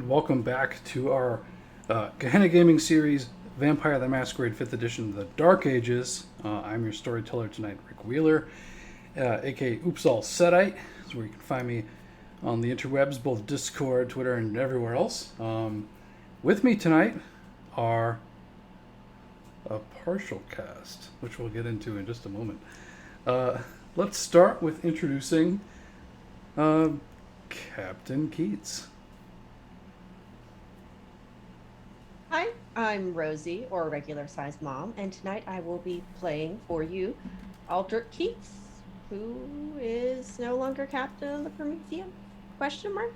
and welcome back to our Gehenna Gaming series, Vampire the Masquerade 5th Edition, The Dark Ages. I'm your storyteller tonight, Rick Wheeler, aka Oopsall Setite. That's where you can find me on the interwebs, both Discord, Twitter, and everywhere else. With me tonight are a partial cast, which we'll get into in just a moment. Let's start with introducing Captain Keats. Hi, I'm Rosie, or regular sized mom, and tonight I will be playing for you Aldric Keats, who is no longer captain of the Prometheum? Question mark?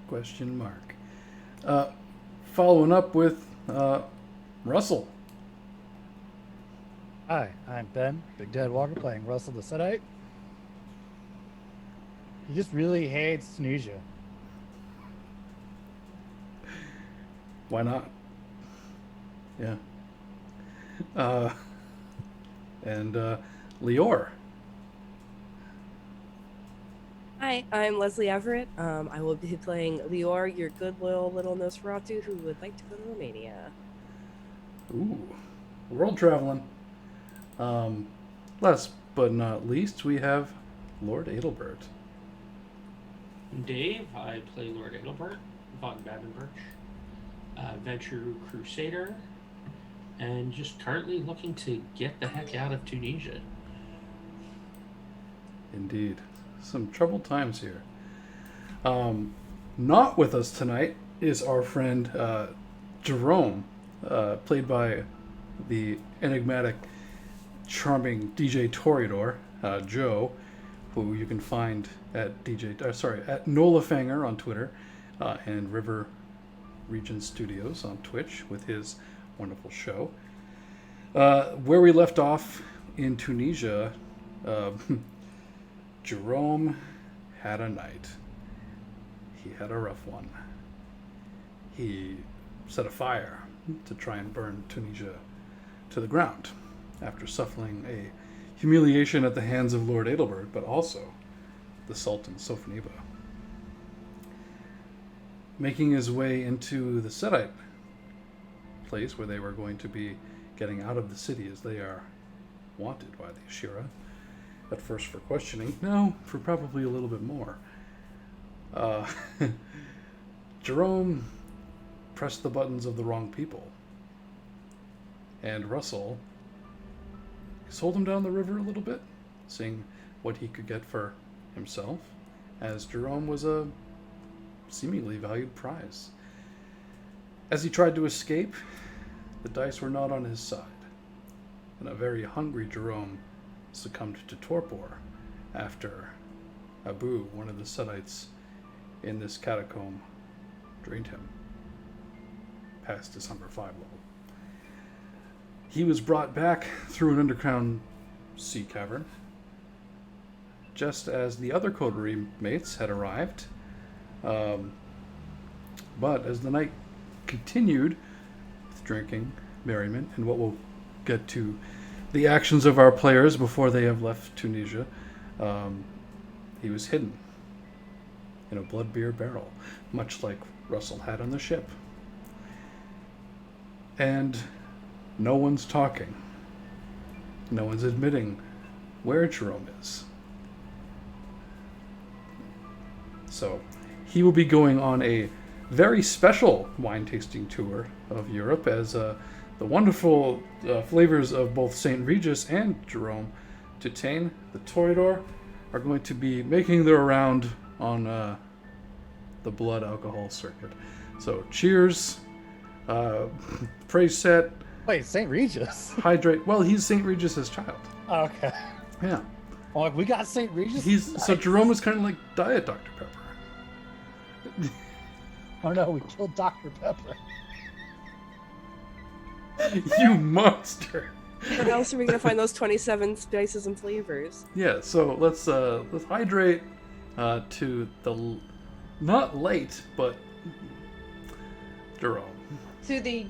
Question mark. Following up with Russell. Hi, I'm Ben, Big Dad Walker, playing Russell the Setite. He just really hates Tunisia. Why not? Yeah. And Lior. Hi, I'm Leslee Everett. I will be playing Lior, your good little Nosferatu who would like to go to Romania. Ooh, world traveling. Last but not least, we have Lord Adalbert. Dave, I play Lord Adalbert, von Babenberg, Ventrue Crusader, and just currently looking to get the heck out of Tunisia. Indeed. Some troubled times here. Not with us tonight is our friend Gerome, played by the enigmatic, charming DJ Toreador, Joe, who you can find at at Nolafanger on Twitter, and River Region Studios on Twitch with his wonderful show. Where we left off in Tunisia, Gerome had a night. He had a rough one. He set a fire to try and burn Tunisia to the ground after suffering a humiliation at the hands of Lord Adalbert, but also the Sultan Sophoniba. Making his way into the Setite place where they were going to be getting out of the city as they are wanted by the Ashira, at first for questioning, no, for probably a little bit more. Gerome pressed the buttons of the wrong people, and Russell sold him down the river a little bit, seeing what he could get for himself, as Gerome was a seemingly valued prize. As he tried to escape, the dice were not on his side, and a very hungry Gerome succumbed to torpor after Abu, one of the Setites in this catacomb, drained him past his hunger 5 level. He was brought back through an underground sea cavern, just as the other coterie mates had arrived. But as the night continued with drinking, merriment, and what we'll get to the actions of our players before they have left Tunisia, he was hidden in a blood beer barrel, much like Russell had on the ship. And no one's talking. No one's admitting where Gerome is. So he will be going on a very special wine tasting tour of Europe as the wonderful flavors of both St. Regis and Gerome, Toutain, the Toreador, are going to be making their round on the blood alcohol circuit. So cheers, praise set. Wait, St. Regis? Hydrate. Well, he's St. Regis's child. Oh, okay. Yeah. Oh, we got St. Regis? Nice. So Gerome is kind of like Diet Dr. Pepper. Oh no, we killed Dr. Pepper. You monster. Where else are we going to find those 27 spices and flavors? Yeah, so let's hydrate to the not late, but Gerome. To the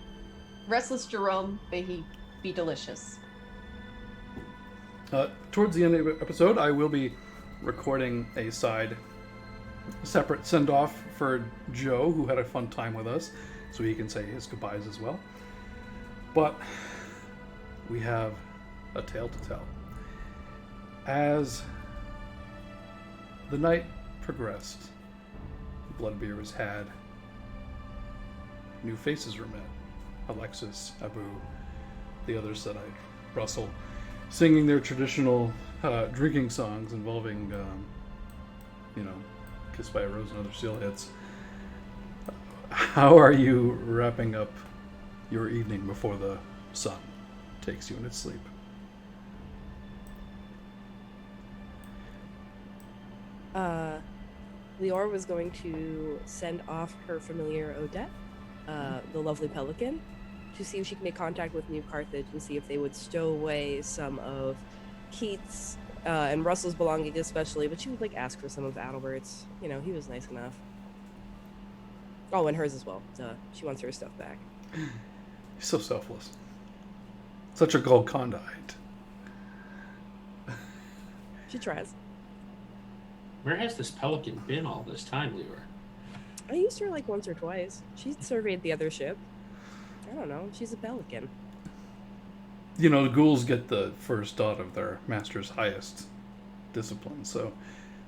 restless Gerome, may he be delicious. Towards the end of the episode, I will be recording a side separate send-off for Joe, who had a fun time with us, so he can say his goodbyes as well. But we have a tale to tell. As the night progressed, Bloodbeer was had. New faces were met. Alexis, Abu, the other Setite, Russell, singing their traditional drinking songs involving, Kissed by a Rose and other seal hits. How are you wrapping up your evening before the sun takes you in its sleep? Lior was going to send off her familiar Odette, the lovely pelican, to see if she can make contact with New Carthage and see if they would stow away some of Keats and Russell's belongings especially, but she would ask for some of Adalbert's. He was nice enough. Oh, and hers as well. She wants her stuff back. He's so selfless. Such a gold conduit. She tries. Where has this pelican been all this time, Lior? I used her once or twice. She surveyed the other ship. I don't know. She's a pelican. The ghouls get the first dot of their master's highest discipline, so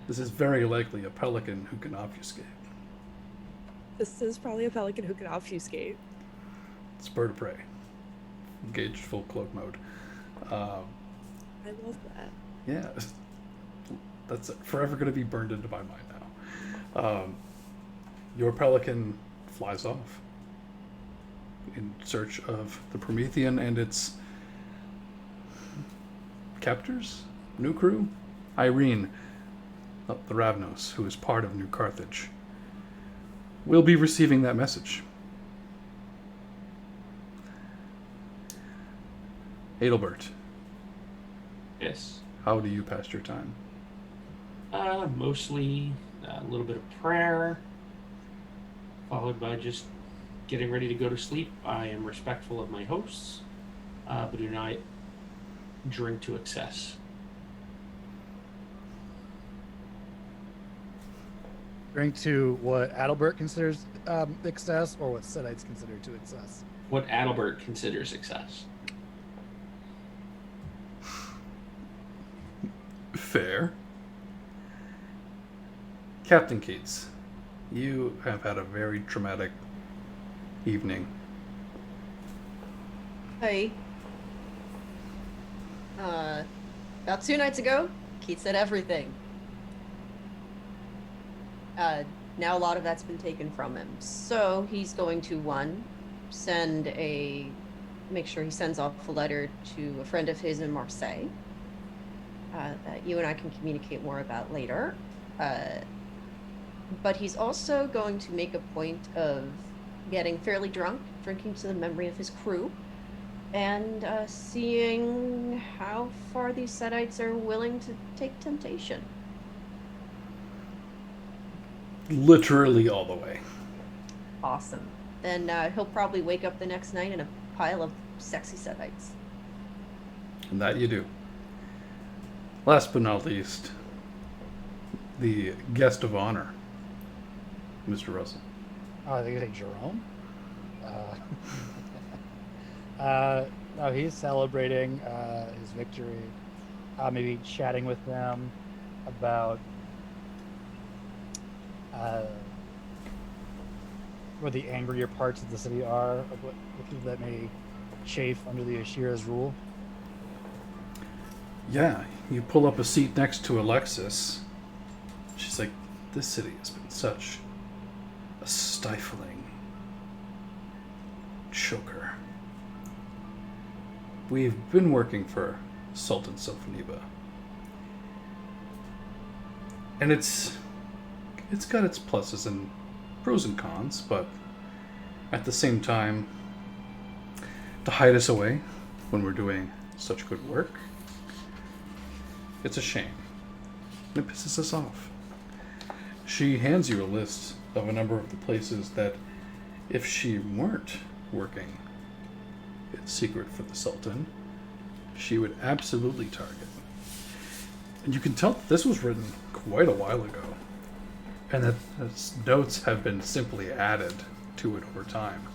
this is very likely a pelican who can obfuscate. This is probably a pelican who can obfuscate. It's bird of prey. Engaged full cloak mode. I love that. Yeah. That's forever going to be burned into my mind now. Your pelican flies off in search of the Promethean and its captors, new crew. Irene, the Ravnos, who is part of New Carthage, will be receiving that message. Adalbert. Yes. How do you pass your time? Mostly a little bit of prayer, followed by just getting ready to go to sleep. I am respectful of my hosts, but do not drink to excess. Drink to what Adalbert considers excess, or what Setites consider to excess? What Adalbert considers excess. Fair. Captain Keats, you have had a very traumatic evening. Hey. About 2 nights ago, Keats said everything. Now a lot of that's been taken from him. So he's going to, make sure he sends off a letter to a friend of his in Marseille that you and I can communicate more about later. But he's also going to make a point of getting fairly drunk, drinking to the memory of his crew, and seeing how far these Setites are willing to take temptation. Literally all the way. Awesome. Then he'll probably wake up the next night in a pile of sexy Setites. And that you do. Last but not least, the guest of honor, Mr. Russell. Oh, I think you say Gerome. No, he's celebrating his victory. Maybe chatting with them about where the angrier parts of the city are, what people that may chafe under the Ashira's rule. Yeah, you pull up a seat next to Alexis. She's like, this city has been such a stifling choker. We've been working for Sultan Sophoniba. And it's got its pluses and pros and cons, but at the same time, to hide us away when we're doing such good work, it's a shame. It pisses us off. She hands you a list of a number of the places that, if she weren't working in secret for the Sultan, she would absolutely target. And you can tell that this was written quite a while ago. and that its notes have been simply added to it over time.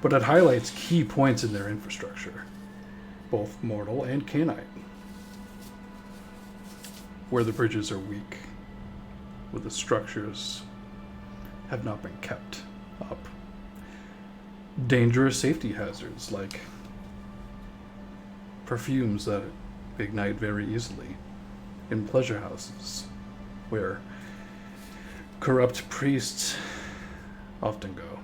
But it highlights key points in their infrastructure, both mortal and canine, where the bridges are weak, where the structures have not been kept up. Dangerous safety hazards like perfumes that ignite very easily in pleasure houses, where corrupt priests often go,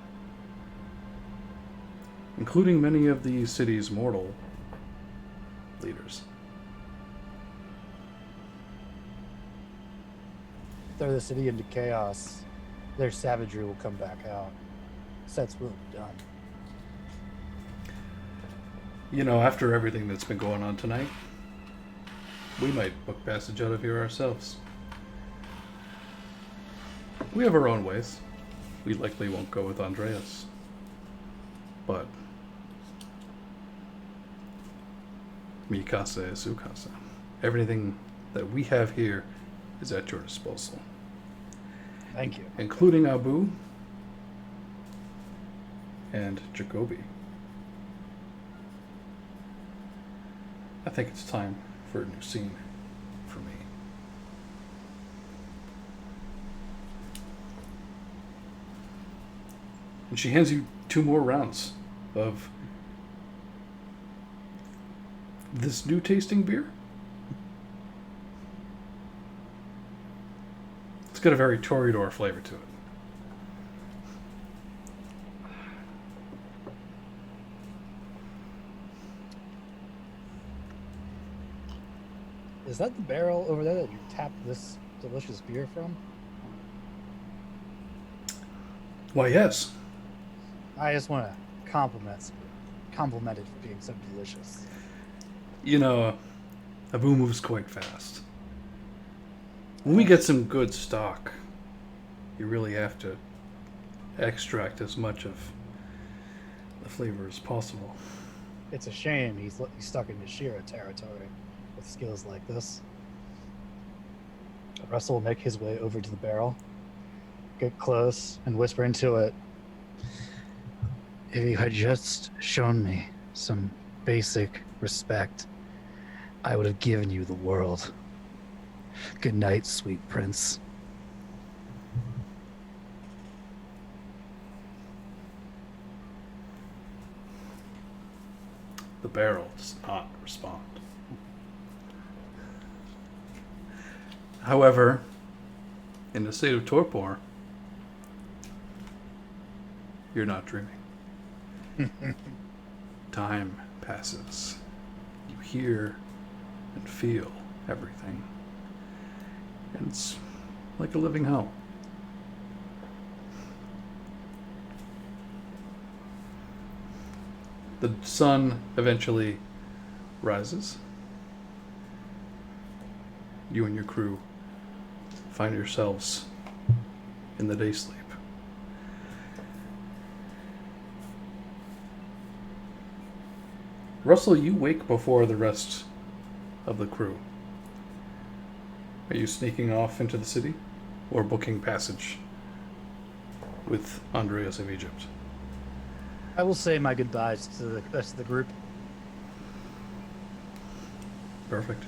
including many of the city's mortal leaders. Throw the city into chaos, their savagery will come back out. Sets will be done. You know, after everything that's been going on tonight, we might book passage out of here ourselves. We have our own ways. We likely won't go with Andreas. But mi casa es su casa. Everything that we have here is at your disposal. Thank you. Including Abu and Jacoby. I think it's time for a new scene for me. And she hands you 2 more rounds of this new tasting beer. It's got a very Toreador flavor to it. Is that the barrel over there that you tapped this delicious beer from? Why, yes. I just want to compliment it for being so delicious. You know, Abu moves quite fast. When we get some good stock, you really have to extract as much of the flavor as possible. It's a shame he's stuck in Nashira territory with skills like this. Russell will make his way over to the barrel, get close, and whisper into it. If you had just shown me some basic respect, I would have given you the world. Good night, sweet prince. The barrel does not respond. However, in the state of torpor, you're not dreaming. Time passes. You hear and feel everything. And it's like a living hell. The sun eventually rises. You and your crew find yourselves in the day sleep. Russell, you wake before the rest of the crew. Are you sneaking off into the city or booking passage with Andreas of Egypt? I will say my goodbyes to the rest of the group. Perfect.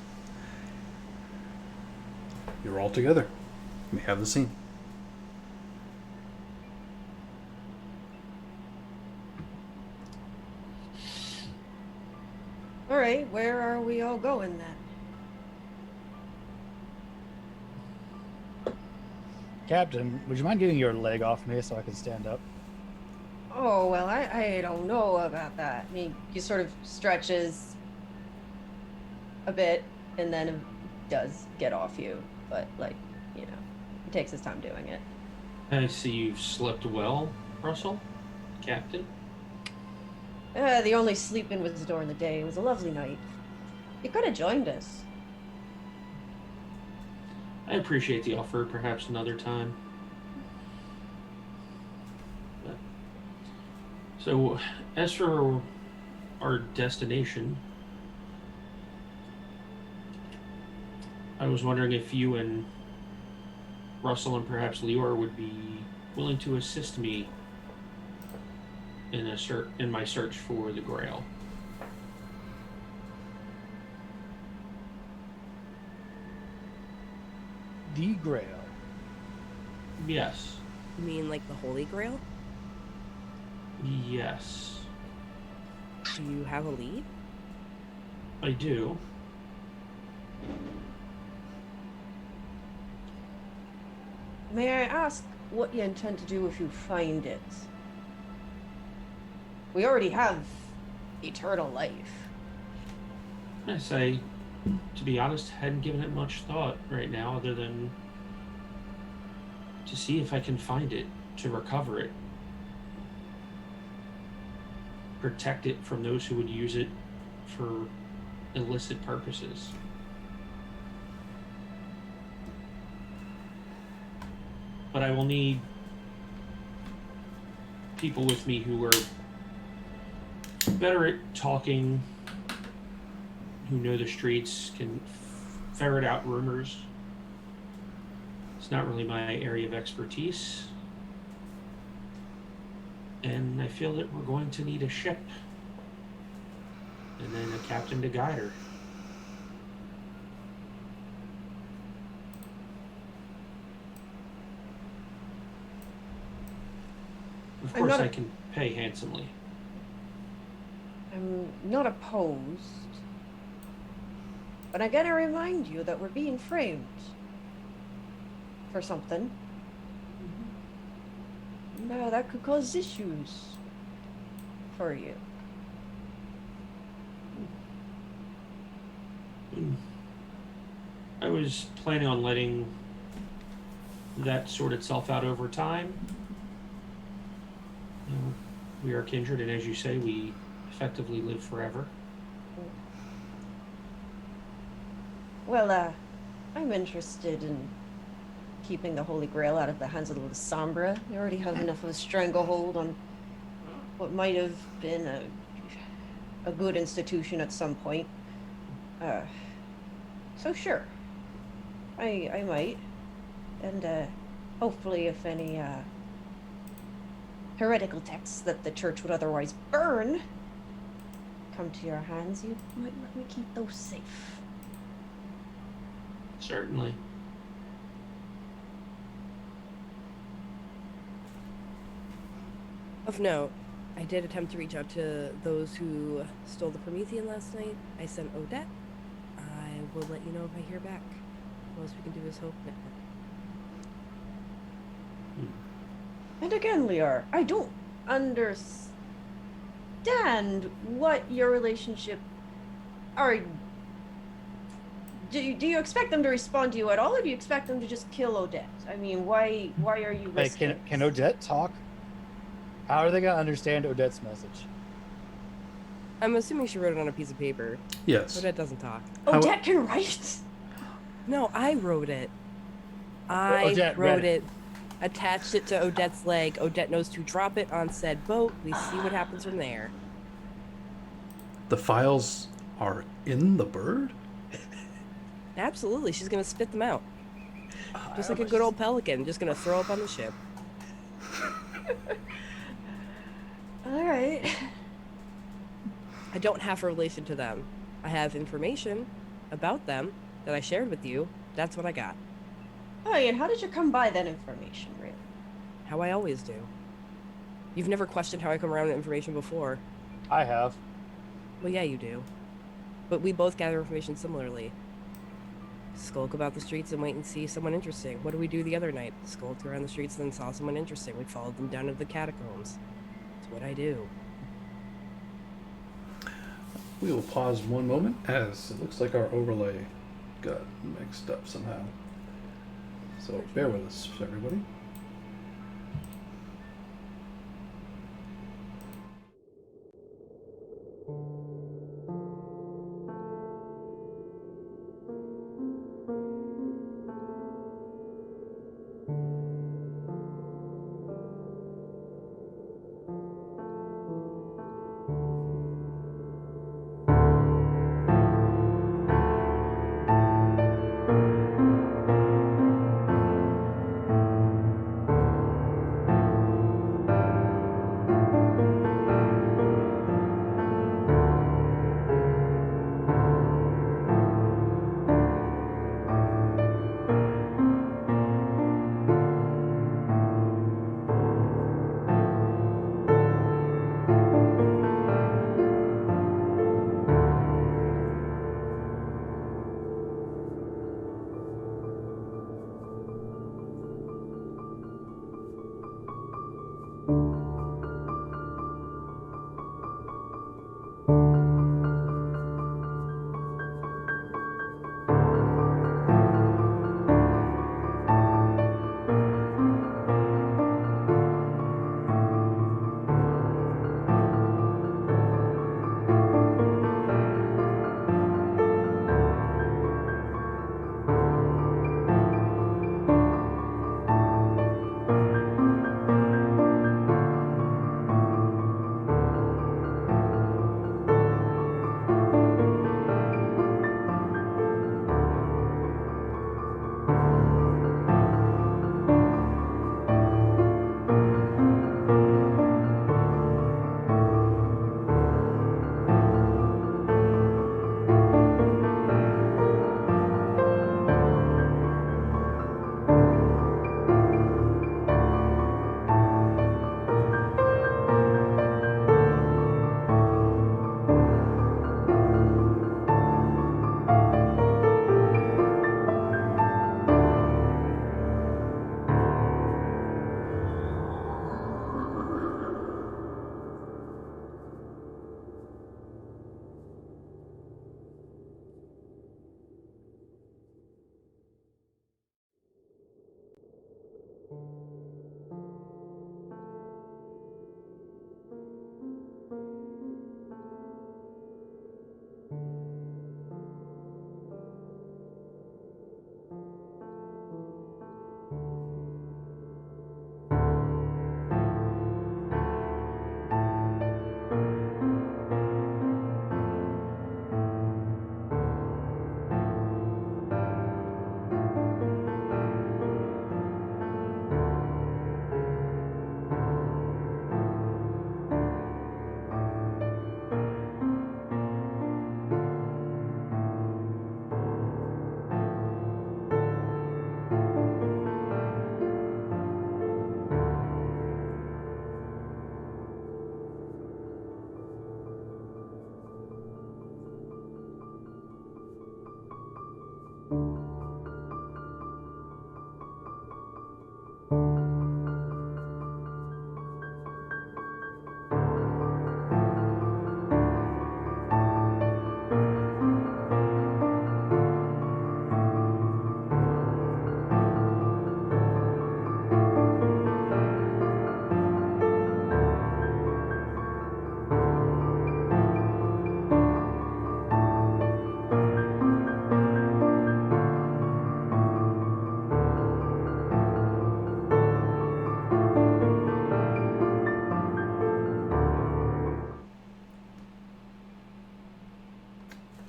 You're all together. You may have the scene. All right, where are we all going then? Captain, would you mind getting your leg off me so I can stand up? Oh, well, I don't know about that. I mean, he sort of stretches a bit and then does get off you. But, like, you know, he takes his time doing it. I see you've slept well, Russell, Captain. The only sleeping was during the day. It was a lovely night. You could have joined us. I appreciate the offer, perhaps another time. So, as for our destination, I was wondering if you and Russell and perhaps Lior would be willing to assist me in my search for the Grail. The Grail. Yes. You mean like the Holy Grail? Yes. Do you have a lead? I do. May I ask what you intend to do if you find it? We already have eternal life. Yes, to be honest, hadn't given it much thought right now, other than to see if I can find it, to recover it, protect it from those who would use it for illicit purposes. But I will need people with me who are better at talking, who know the streets, can ferret out rumors. It's not really my area of expertise. And I feel that we're going to need a ship. And then a captain to guide her. Of course, I can pay handsomely. I'm not opposed. But I gotta remind you that we're being framed for something. No, that could cause issues for you. I was planning on letting that sort itself out over time. You know, we are kindred, and as you say, we effectively live forever. Well, I'm interested in keeping the Holy Grail out of the hands of the Sombra. They already have enough of a stranglehold on what might have been a good institution at some point. So sure, I might. And hopefully if any heretical texts that the church would otherwise burn come to your hands, you might let me keep those safe. Certainly. Of note, I did attempt to reach out to those who stole the Promethean last night. I sent Odette. I will let you know if I hear back. All else we can do is hope now. And again, Lior, I don't understand what your relationship are. Do you expect them to respond to you at all, or do you expect them to just kill Odette? I mean, why are you Hey, risking can Odette talk? How are they gonna understand Odette's message? I'm assuming she wrote it on a piece of paper. Yes. Odette doesn't talk. Odette can write? No, I wrote it. Odette wrote read it, attached it to Odette's leg. Odette knows to drop it on said boat. We see what happens from there. The files are in the bird? Absolutely, she's gonna spit them out. Just like a good old pelican, just gonna throw up on the ship. All right. I don't have a relation to them. I have information about them that I shared with you. That's what I got. Oh, and how did you come by that information, really? How I always do. You've never questioned how I come around with information before. I have. Well, yeah, you do. But we both gather information similarly. Skulk about the streets and wait and see someone interesting. What did we do the other night? Skulked around the streets and then saw someone interesting. We followed them down to the catacombs. That's what I do. We will pause one moment as it looks like our overlay got mixed up somehow. So bear with us, everybody.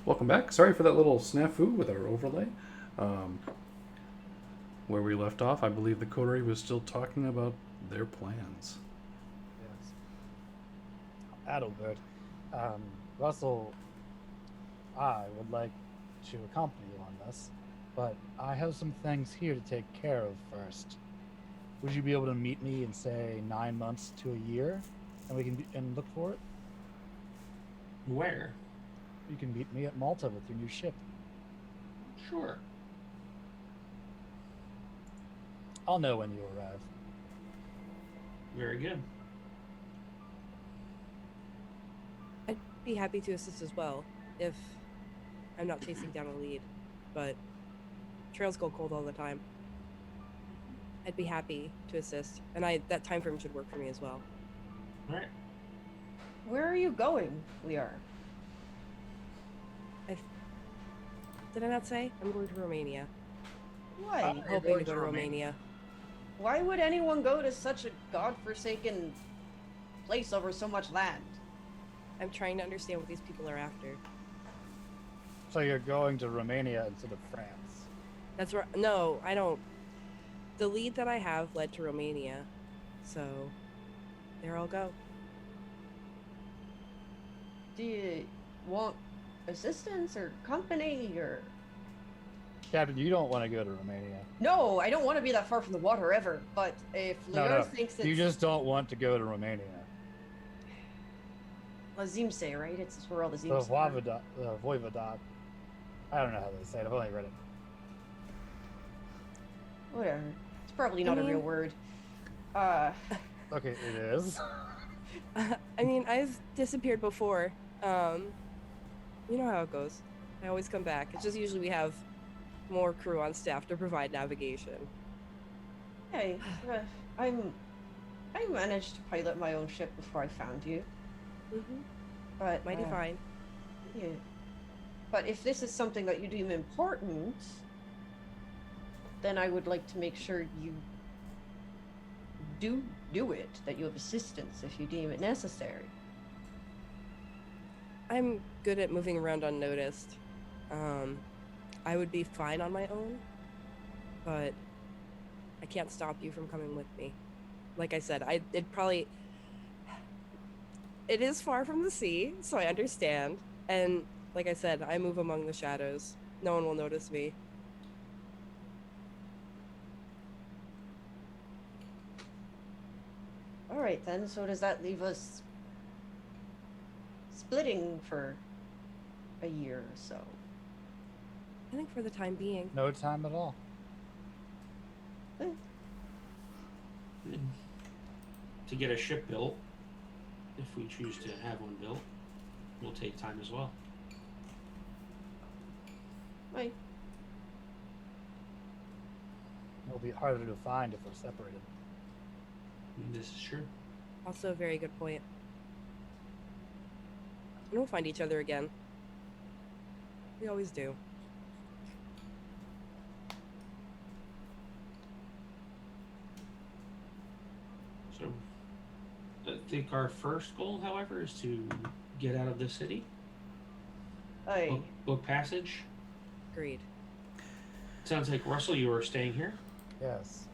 Welcome back. Sorry for that little snafu with our overlay. Where we left off, I believe the coterie was still talking about their plans. Yes. Adalbert, Russell, I would like to accompany you on this, but I have some things here to take care of first. Would you be able to meet me in, say, 9 months to a year, and we can and look for it? Where? You can meet me at Malta with your new ship. Sure. I'll know when you arrive. Very good. I'd be happy to assist as well if I'm not chasing down a lead, but trails go cold all the time. I'd be happy to assist, and that time frame should work for me as well. All right. Where are you going, Lior? Did I not say? I'm going to Romania. Why? I'm hoping to go to Romania. Why would anyone go to such a godforsaken place over so much land? I'm trying to understand what these people are after. So you're going to Romania instead of France? That's where. No, I don't. The lead that I have led to Romania, so there I'll go. Do you want assistance or company or... Captain, you don't want to go to Romania. No, I don't want to be that far from the water ever, but if Lior thinks it's... You just don't want to go to Romania. Lazimse, right? It's where all the The Zims are. Voivodat. I don't know how they say it. I've only read it. Whatever. It's probably not a real word. Okay, it is. I mean, I've disappeared before. You know how it goes. I always come back. It's just usually we have more crew on staff to provide navigation. Hey, I managed to pilot my own ship before I found you. Mm-hmm. But Mighty fine. yeah. But if this is something that you deem important, then I would like to make sure you do it, that you have assistance if you deem it necessary. I'm good at moving around unnoticed. I would be fine on my own, but I can't stop you from coming with me. Like I said, it is far from the sea, so I understand. And like I said, I move among the shadows. No one will notice me. All right then, so does that leave us splitting for a year or so? I think for the time being. No time at all. To get a ship built, if we choose to have one built, will take time as well. Right. It'll be harder to find if we're separated. This is true. Also a very good point. And we'll find each other again. We always do. So, I think our first goal, however, is to get out of the city. Aye. Book passage. Agreed. Sounds like Russell, you are staying here. Yes.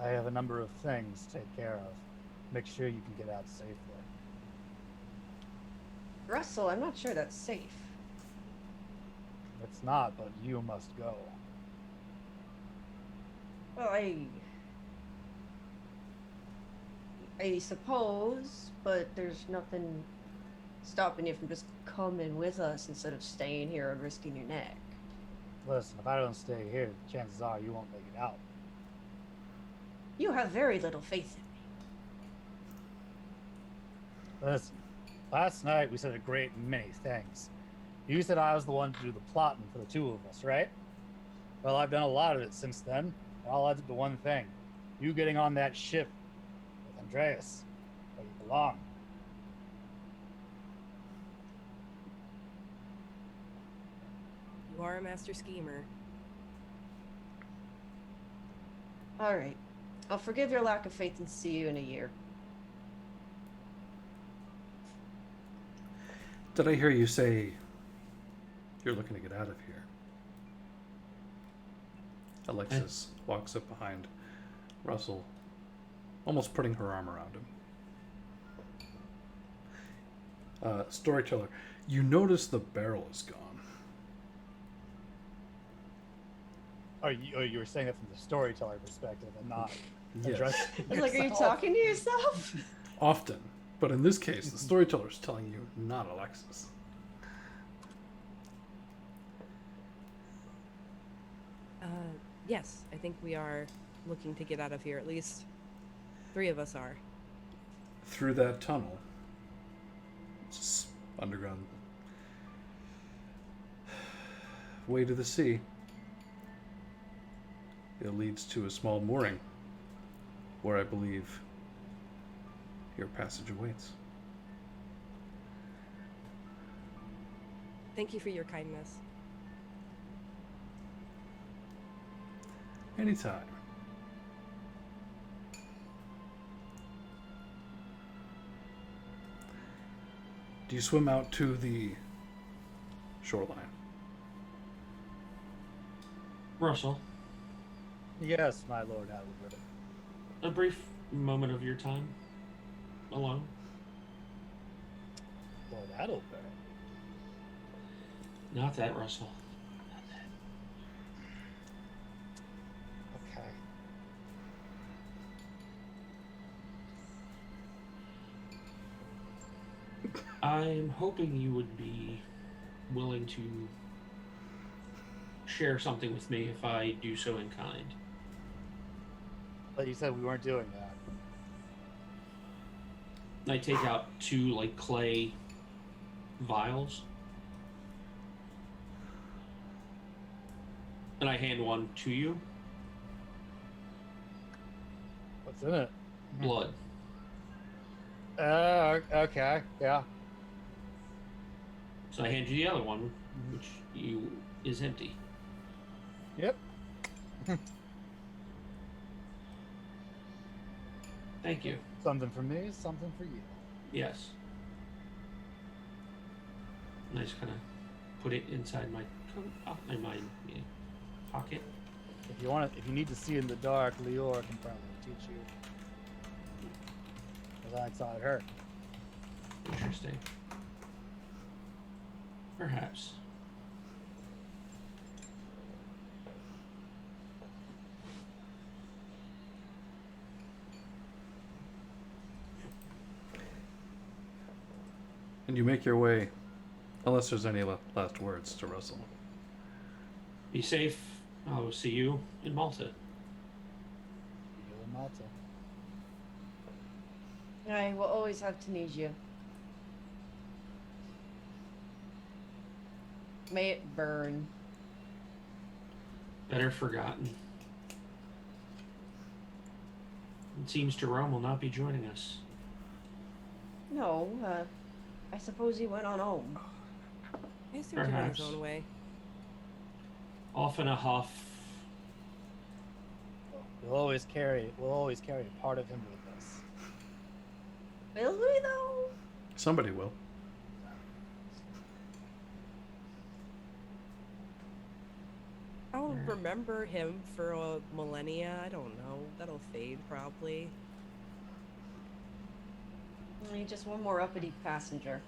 I have a number of things to take care of. Make sure you can get out safely. Russell, I'm not sure that's safe. It's not, but you must go. Well, I suppose, but there's nothing stopping you from just coming with us instead of staying here and risking your neck. Listen, if I don't stay here, chances are you won't make it out. You have very little faith in me. Listen, last night we said a great many things. You said I was the one to do the plotting for the two of us, right? Well, I've done a lot of it since then. It all adds up to one thing. You getting on that ship with Andreas, where you belong. You are a master schemer. All right. I'll forgive your lack of faith and see you in a year. Did I hear you say you're looking to get out of here? Alexis walks up behind Russell, almost putting her arm around him. Storyteller, you notice the barrel is gone. Oh, you were saying that from the storyteller perspective and not Yes. addressing I was like, are you yourself. talking to yourself? Often, but in this case, the storyteller is telling you, not Alexis. Yes, I think we are looking to get out of here. At least 3 of us are. Through that tunnel, it's underground way to the sea. It leads to a small mooring where I believe your passage awaits. Thank you for your kindness. Anytime. Do you swim out to the shoreline? Russell, Yes, my lord Adalbert. a brief moment of your time alone. Lord Adalbert. Not that, Russell. Not that. Okay. I'm hoping you would be willing to share something with me if I do so in kind. But you said we weren't doing that. I take out 2 like clay vials, and I hand one to you. What's in it? Blood. Okay, yeah. So I hand you the other one, which is empty. Yep. Thank you. Something for me, something for you. Yes. And I just kind of put it inside my coat, in my pocket. If you need to see in the dark, Lior can probably teach you. Because I saw it hurt. Interesting. Perhaps. And you make your way, unless there's any last words, to Russell. Be safe. I'll see you in Malta. You in Malta. I will always have Tunisia. May it burn. Better forgotten. It seems Gerome will not be joining us. No, I suppose he went on home. I assume he went his Perhaps. own way. Off in a huff. We'll always carry a part of him with us. Will we, though? Somebody will. I'll remember him for a millennia. I don't know. That'll fade probably. Only just one more uppity passenger.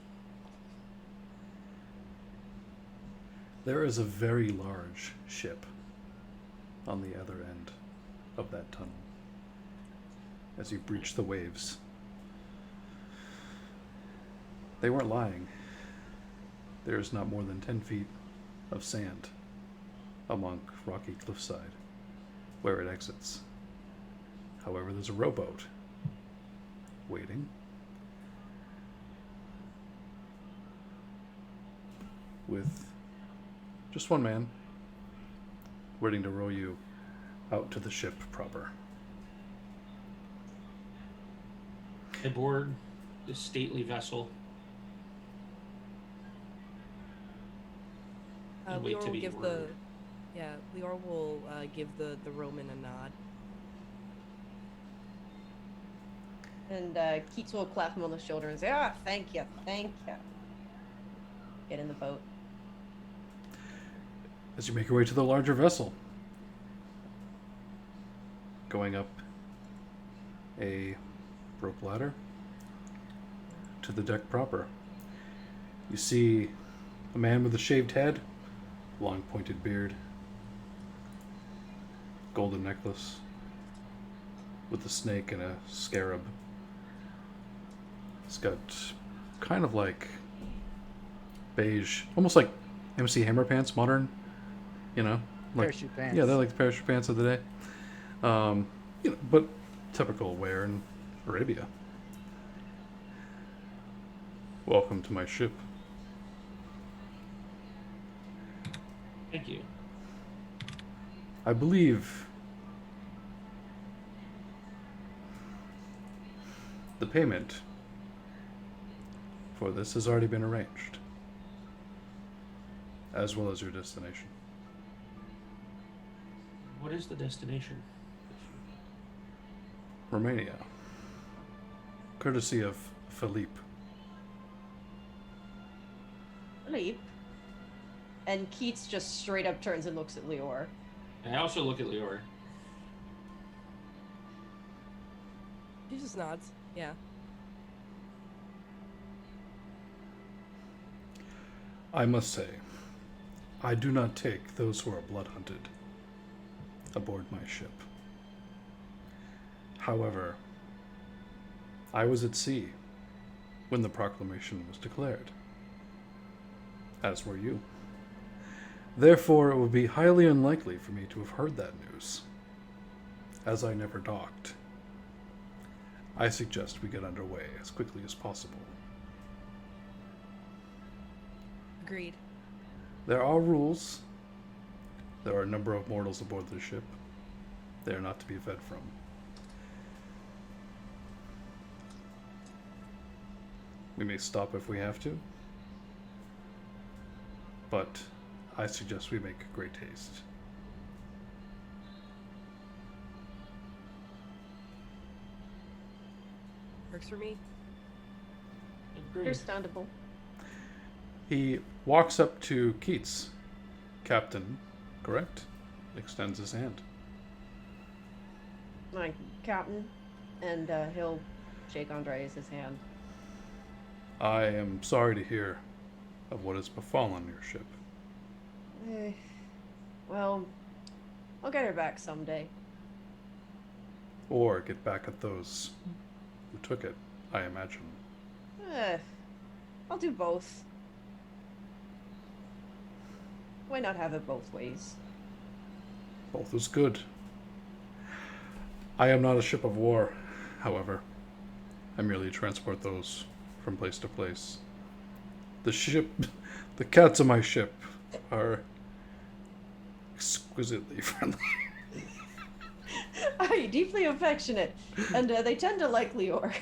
There is a very large ship on the other end of that tunnel as you breach the waves. They weren't lying. There is not more than 10 feet of sand along rocky cliffside where it exits. However, there's a rowboat waiting with just one man waiting to row you out to the ship proper. I board this stately vessel. And wait Lior to will be give ordered. Lior will give the Roman a nod. And Keats will clap him on the shoulder and say, "Ah, thank you, thank you." Get in the boat. As you make your way to the larger vessel, going up a rope ladder to the deck proper, you see a man with a shaved head, long pointed beard, golden necklace with a snake and a scarab. It's got kind of like beige, almost like MC Hammer pants, modern, like Parachute pants. yeah, they're like the parachute pants of the day. But typical wear in Arabia. Welcome to my ship. Thank you. I believe the payment for this has already been arranged, as well as your destination. What is the destination? Romania. Courtesy of Philippe. Leap. And Keats just straight up turns and looks at Lior. I also look at Lior. She just nods. Yeah. I must say, I do not take those who are blood hunted aboard my ship. However, I was at sea when the proclamation was declared, as were you. Therefore, it would be highly unlikely for me to have heard that news, as I never docked. I suggest we get underway as quickly as possible. Agreed. There are rules. There are a number of mortals aboard the ship. They are not to be fed from. We may stop if we have to, but I suggest we make great haste. Works for me. Agreed. Understandable. He walks up to Keats. Captain, correct? Extends his hand. My captain. And he'll shake Andreas' hand. I am sorry to hear of what has befallen your ship. Well, I'll get her back someday. Or get back at those who took it, I imagine. I'll do both. Why not have it both ways? Both is good. I am not a ship of war, however. I merely transport those from place to place. The cats on my ship are exquisitely friendly. I very deeply affectionate, and they tend to like Lior.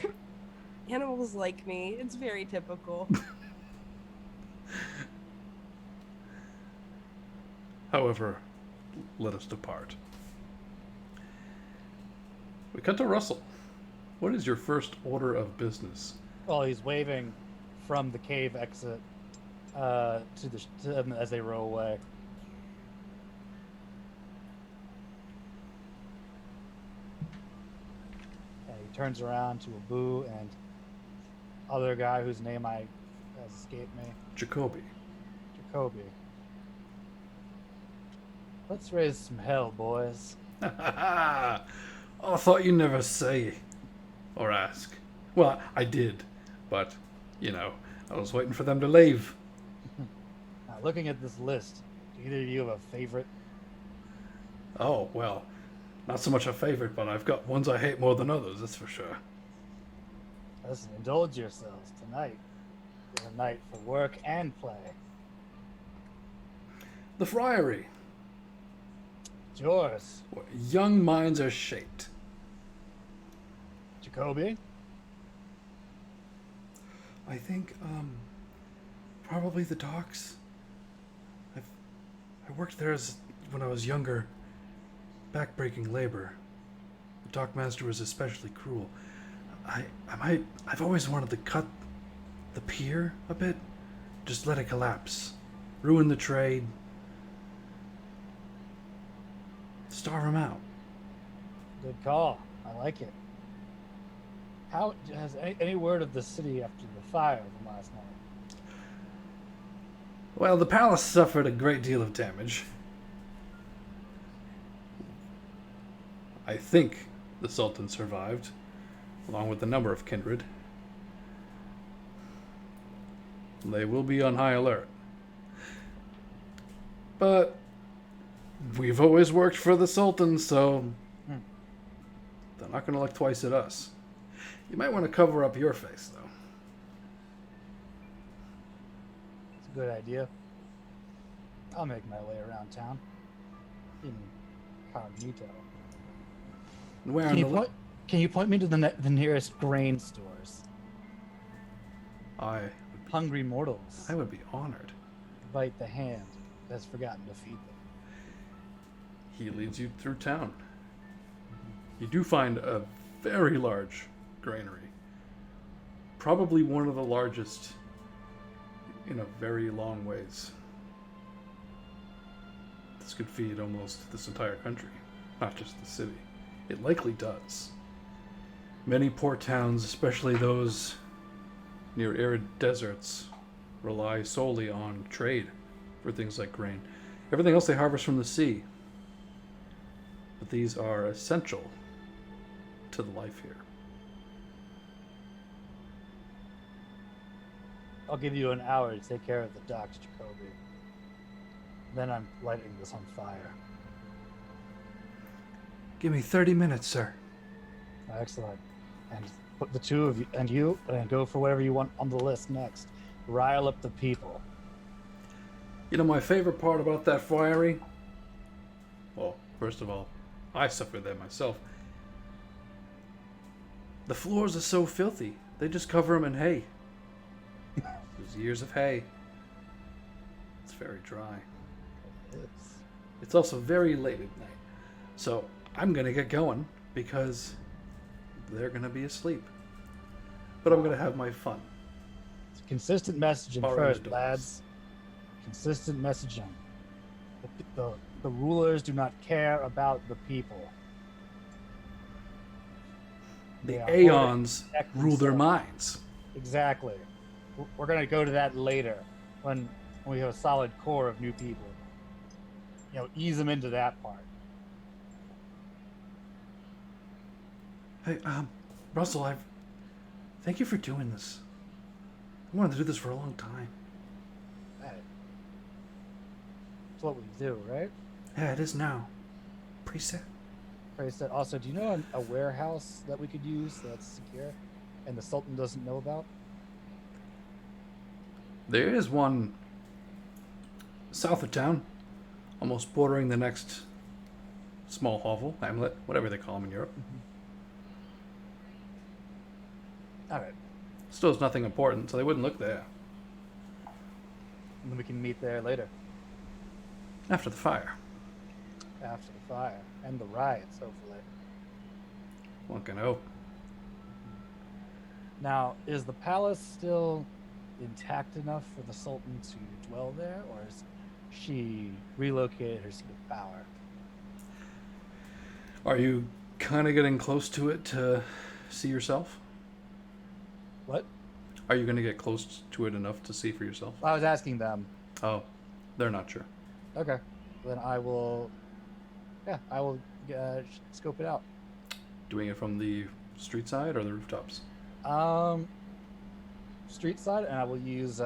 Animals like me. It's very typical. However, let us depart. We cut to Russell. What is your first order of business? Well, he's waving from the cave exit to them as they row away. And he turns around to Abu and other guy whose name has escaped me. Jacoby. Jacoby. Let's raise some hell, boys. Oh, I thought you'd never say or ask. Well, I did, but, I was waiting for them to leave. Now, looking at this list, do either of you have a favorite? Oh, well, not so much a favorite, but I've got ones I hate more than others, that's for sure. Listen, indulge yourselves tonight. It's a night for work and play. The Friary. It's yours. Where young minds are shaped. Jacoby? I think, probably the docks. I worked there when I was younger, backbreaking labor. The dockmaster was especially cruel. I've always wanted to cut the pier a bit, just let it collapse, ruin the trade, starve them out. Good call. I like it. How has any word of the city after the fire from last night? Well, the palace suffered a great deal of damage. I think the Sultan survived, along with a number of kindred. They will be on high alert. But we've always worked for the Sultan, so they're not going to look twice at us. You might want to cover up your face, though. It's a good idea. I'll make my way around town. Incognito. Where Can you point me to the nearest grain stores? Hungry mortals. I would be honored. Bite the hand that has forgotten to feed them. He leads you through town. You do find a very large granary. Probably one of the largest in a very long ways. This could feed almost this entire country, not just the city. It likely does. Many port towns, especially those near arid deserts, rely solely on trade for things like grain. Everything else they harvest from the sea. But these are essential to the life here. I'll give you an hour to take care of the docks, Jacoby. Then I'm lighting this on fire. Give me 30 minutes, sir. Excellent. And put the two of you and go for whatever you want on the list next. Rile up the people. My favorite part about that friary? Well, first of all, I suffered there myself. The floors are so filthy. They just cover them in hay. There's years of hay. It's very dry. It's also very late at night. So I'm going to get going because they're going to be asleep. But I'm going to have my fun. It's consistent messaging Borrowing first, the doors. lads. Consistent messaging. The rulers do not care about the people. The They are Aeons ordered to protect rule their themselves. minds. Exactly. We're going to go to that later when we have a solid core of new people. Ease them into that part. Hey, Russell, thank you for doing this. I wanted to do this for a long time. Hey. That's what we do, right? Yeah, it is now. Preset. Praise that. Also, do you know a warehouse that we could use that's secure and the Sultan doesn't know about? There is one south of town, almost bordering the next small hovel, hamlet, whatever they call them in Europe. All right. Still is nothing important, so they wouldn't look there. And then we can meet there later After the fire. after the fire and the riots, hopefully. One can hope. Now, is the palace still intact enough for the Sultan to dwell there, or has she relocated her seat of power? Are you kind of getting close to it to see yourself? What? Are you going to get close to it enough to see for yourself? I was asking them. Oh, they're not sure. Okay. Then I will. Yeah, I will scope it out. Doing it from the street side or the rooftops? Street side, and I will use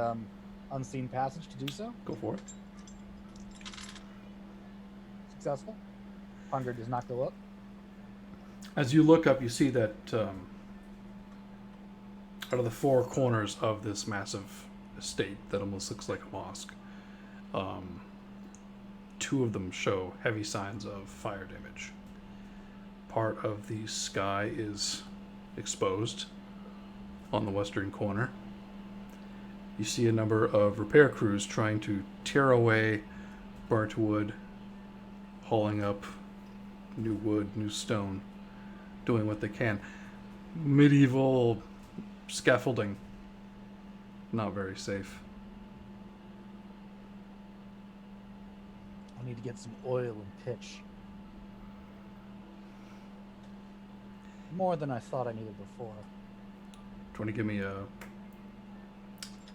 unseen passage to do so. Go for it. Successful. Hunger does not go up. As you look up, you see that out of the four corners of this massive estate that almost looks like a mosque, two of them show heavy signs of fire damage. Part of the sky is exposed on the western corner. You see a number of repair crews trying to tear away burnt wood, hauling up new wood, new stone, doing what they can. Medieval scaffolding, not very safe. I need to get some oil and pitch. More than I thought I needed before. Do you want to give me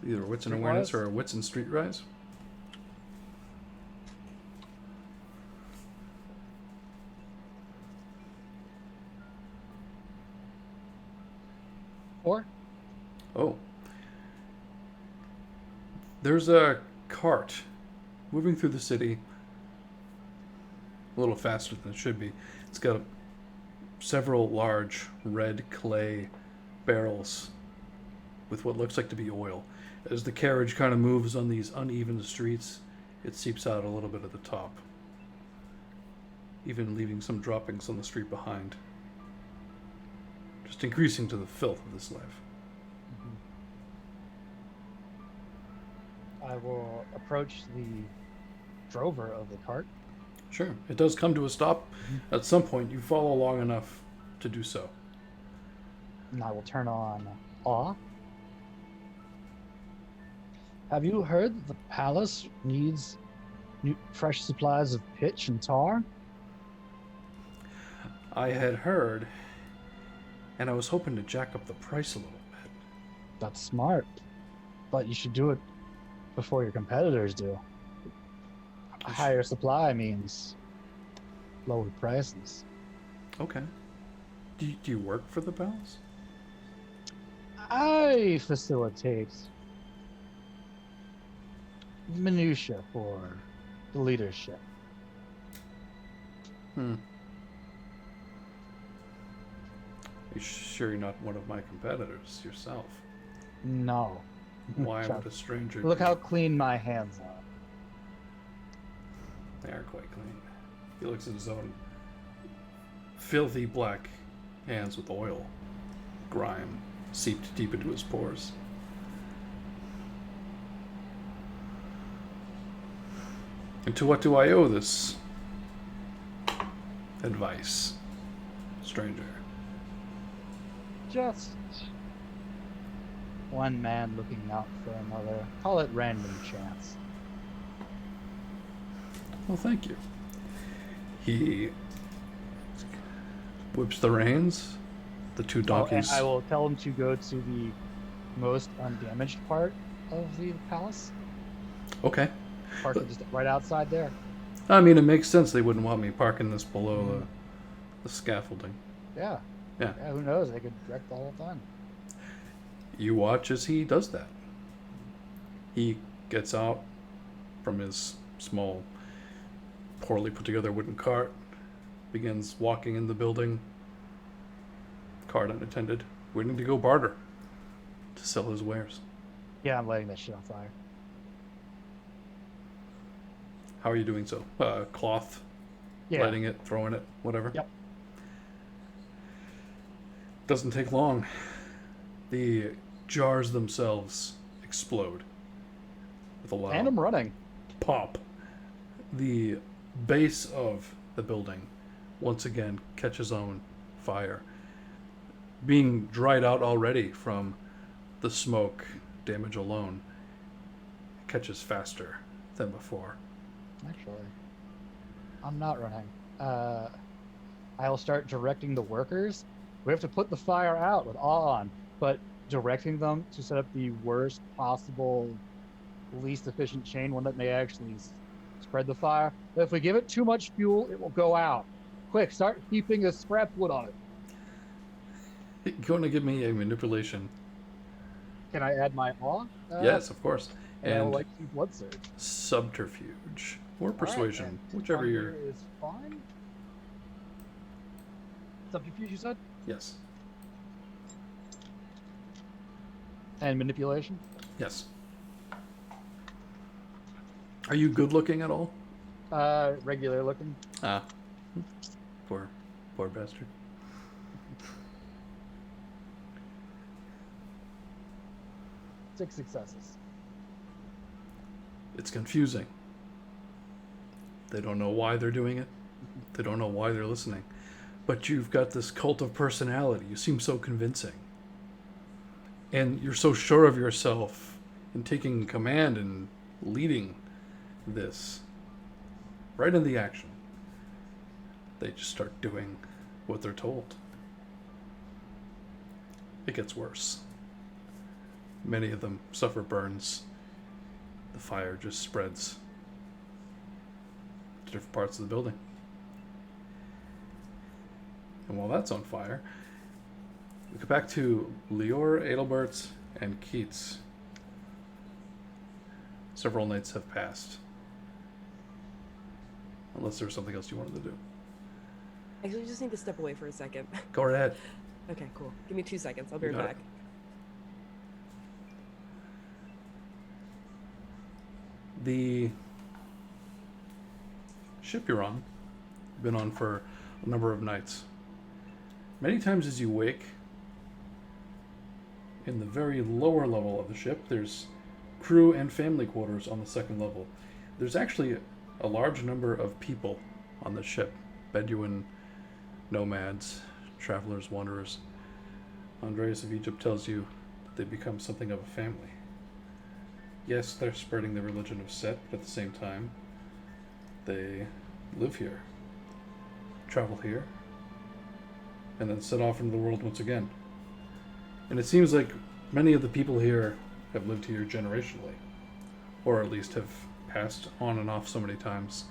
either a wits and Streetwise? awareness or a wits and street rise? Or? Oh. There's a cart moving through the city a little faster than it should be. It's got several large red clay barrels with what looks like to be oil. As the carriage kind of moves on these uneven streets, it seeps out a little bit at the top, even leaving some droppings on the street behind, just increasing to the filth of this life. I will approach the drover of the cart. Sure. It does come to a stop. At some point, you follow long enough to do so. And I will turn on awe. Have you heard that the palace needs new, fresh supplies of pitch and tar? I had heard, and I was hoping to jack up the price a little bit. That's smart. But you should do it before your competitors do. A higher supply means lower prices. Okay. Do you work for the palace? I facilitate minutia for the leadership. You sure you're not one of my competitors yourself? No. Why would a stranger... Look how clean my hands are. They are quite clean. He looks at his own filthy black hands with oil, grime seeped deep into his pores. And to what do I owe this advice, stranger? Just one man looking out for another. Call it random chance. Well, thank you. He whips the reins. The two donkeys. And I will tell him to go to the most undamaged part of the palace. Okay. Park it just right outside there. I mean, it makes sense they wouldn't want me parking this below the scaffolding. Yeah. Yeah. Yeah, who knows? They could wreck the whole thing. You watch as he does that. He gets out from his small, poorly put together wooden cart, begins walking in the building, cart unattended, waiting to go barter to sell his wares. Yeah, I'm lighting that shit on fire. How are you doing so? Cloth Yeah. lighting it, throwing it, whatever. Yep. Doesn't take long. The jars themselves explode with a loud And I'm running. pop. The base of the building once again catches on fire, being dried out already from the smoke damage alone. It catches faster than before. Actually, I'm not running. I'll start directing the workers. We have to put the fire out with awe on, but directing them to set up the worst possible, least efficient chain, one that may actually spread the fire. But if we give it too much fuel, it will go out. Quick, start heaping a scrap wood on it. You going to give me a manipulation? Can I add my awe? Yes, of course. And I would And like to blood surge. subterfuge or All right, persuasion, then. whichever Thunder you're. is fine. Subterfuge, you said? Yes. And manipulation? Yes. Are you good looking at all? Regular looking. Ah. Poor bastard. 6 successes. It's confusing. They don't know why they're doing it. They don't know why they're listening. But you've got this cult of personality. You seem so convincing. And you're so sure of yourself in taking command and leading this. Right in the action. They just start doing what they're told. It gets worse. Many of them suffer burns. The fire just spreads to different parts of the building. And while that's on fire, we go back to Lior, Adalbert, and Keats. Several nights have passed. Unless there was something else you wanted to do. Actually, just need to step away for a second. Go right ahead. Okay, cool. Give me 2 seconds. I'll be You right got back. it. The ship you're on, you've been on for a number of nights. Many times as you wake, in the very lower level of the ship, there's crew and family quarters on the second level. There's actually a large number of people on the ship. Bedouin, nomads, travelers, wanderers. Andreas of Egypt tells you that they become something of a family. Yes, they're spreading the religion of Set, but at the same time, they live here, travel here, and then set off into the world once again. And it seems like many of the people here have lived here generationally, or at least have passed on and off so many times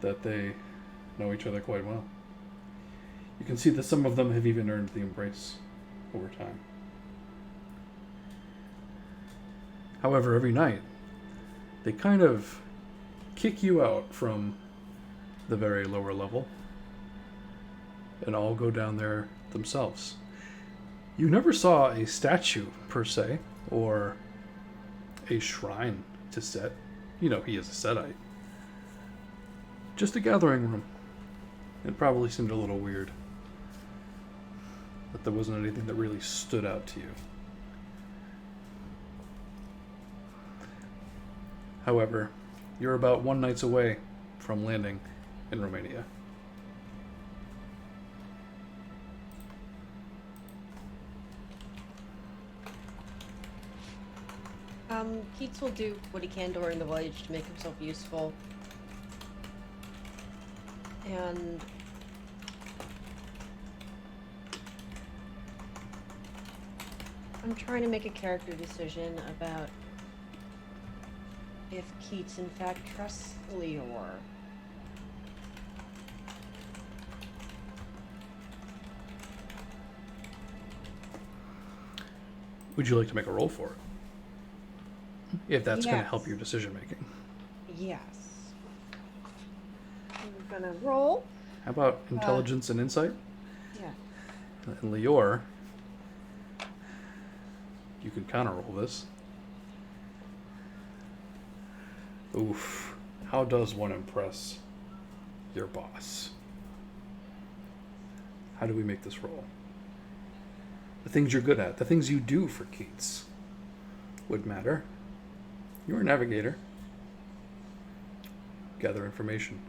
that they know each other quite well. You can see that some of them have even earned the embrace over time. However, every night, they kind of kick you out from the very lower level and all go down there themselves. You never saw a statue, per se, or a shrine to Set. You know he is a Setite. Just a gathering room. It probably seemed a little weird. But there wasn't anything that really stood out to you. However, you're about 1 night away from landing in Romania. Keats will do what he can during the voyage to make himself useful. And I'm trying to make a character decision about if Keats in fact trusts Lior. Would you like to make a roll for it? If that's going to Yes. help your decision making. Yes. I'm gonna roll. How about intelligence and insight? Yeah. And Lior, you can counter roll this. Oof. How does one impress your boss. How do we make this roll? The things you're good at, the things you do for Keats would matter. You're a navigator. Gather information.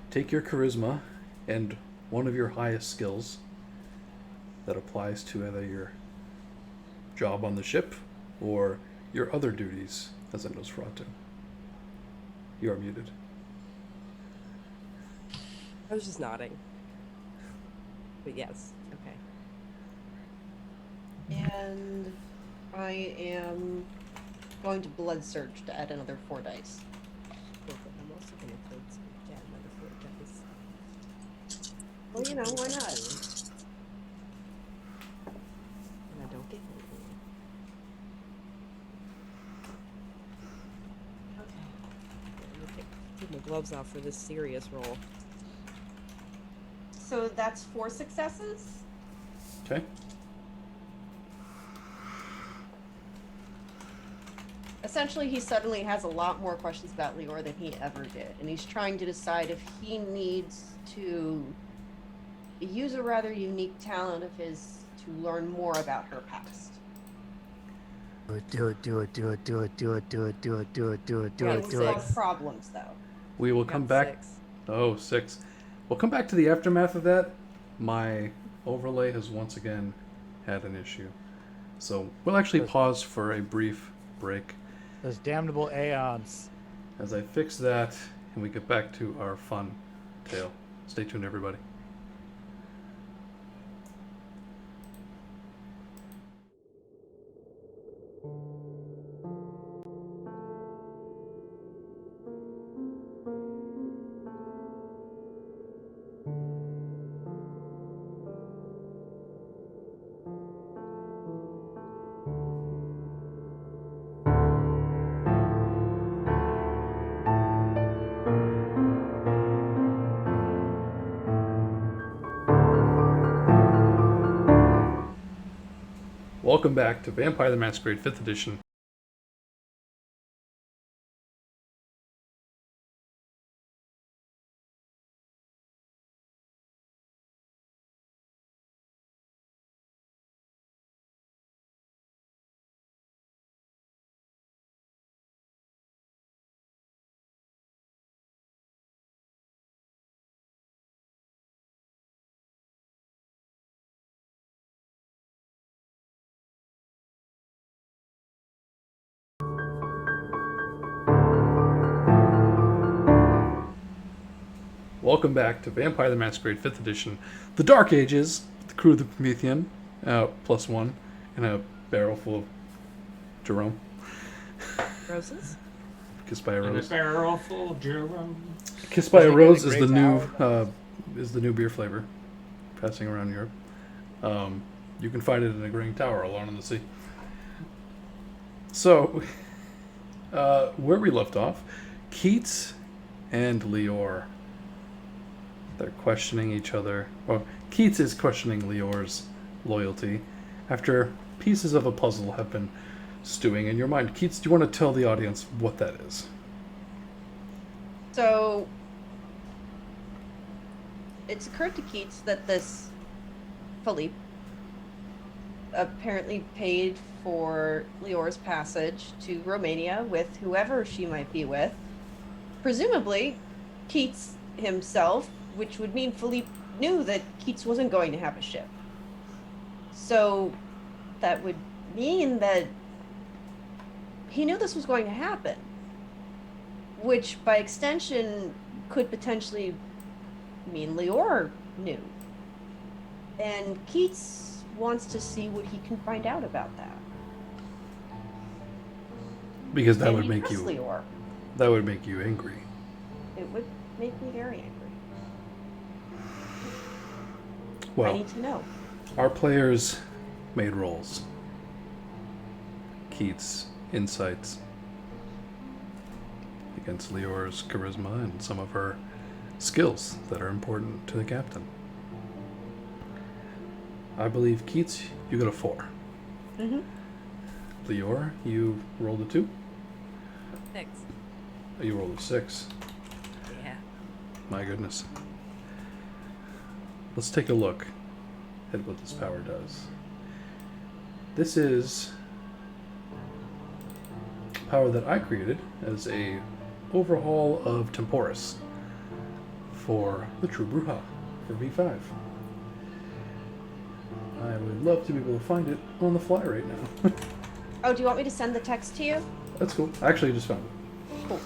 Take your charisma and one of your highest skills that applies to either your job on the ship or your other duties as a Nosferatu. You are muted. I was just nodding. But yes, okay. And I am going to blood surge to add another 4 dice. Cool, but I'm also gonna code switch to add another 4 dice. Well, you know, why not? And I don't get anything. Okay. Let me take my gloves off for this serious roll. So that's 4 successes? Okay. Essentially, he suddenly has a lot more questions about Lior than he ever did. And he's trying to decide if he needs to use a rather unique talent of his to learn more about her past. Do it. Things solve problems, though. We will come back. 6. Oh, 6. We'll come back to the aftermath of that. My overlay has once again had an issue. So we'll actually pause for a brief break Those damnable aeons. as I fix that and we get back to our fun tale. Stay tuned, everybody. Welcome back to Vampire the Masquerade 5th edition. Welcome back to Vampire the Masquerade 5th edition. The Dark Ages, the crew of the Promethean, +1, and a barrel full of Gerome. Roses? Kissed by a And a Rose. barrel full of Gerome. Kissed by a Does he Rose get a is the great new is the new beer flavor passing around Europe. You can find it in a green tower alone in the sea. So, where we left off, Keats and Lior. They're questioning each other. Well, Keats is questioning Lior's loyalty after pieces of a puzzle have been stewing in your mind. Keats, do you want to tell the audience what that is? So, it's occurred to Keats that this Philippe apparently paid for Lior's passage to Romania with whoever she might be with. Presumably, Keats himself, which would mean Philippe knew that Keats wasn't going to have a ship. So, that would mean that he knew this was going to happen, which by extension could potentially mean Lior knew. And Keats wants to see what he can find out about that. Because that And would he make trusts you Lior. that would make you angry. It would make me very angry. I Well, need to know. our players made rolls. Keats' insights against Lior's charisma and some of her skills that are important to the captain. I believe Keats, you got a 4. Mm-hmm. Lior, you rolled a 2. 6. You rolled a 6. Yeah. My goodness. Let's take a look at what this power does. This is a power that I created as a overhaul of Temporis for the True Brujah for V5. I would love to be able to find it on the fly right now. Oh, do you want me to send the text to you? That's cool. I actually just found it. Cool.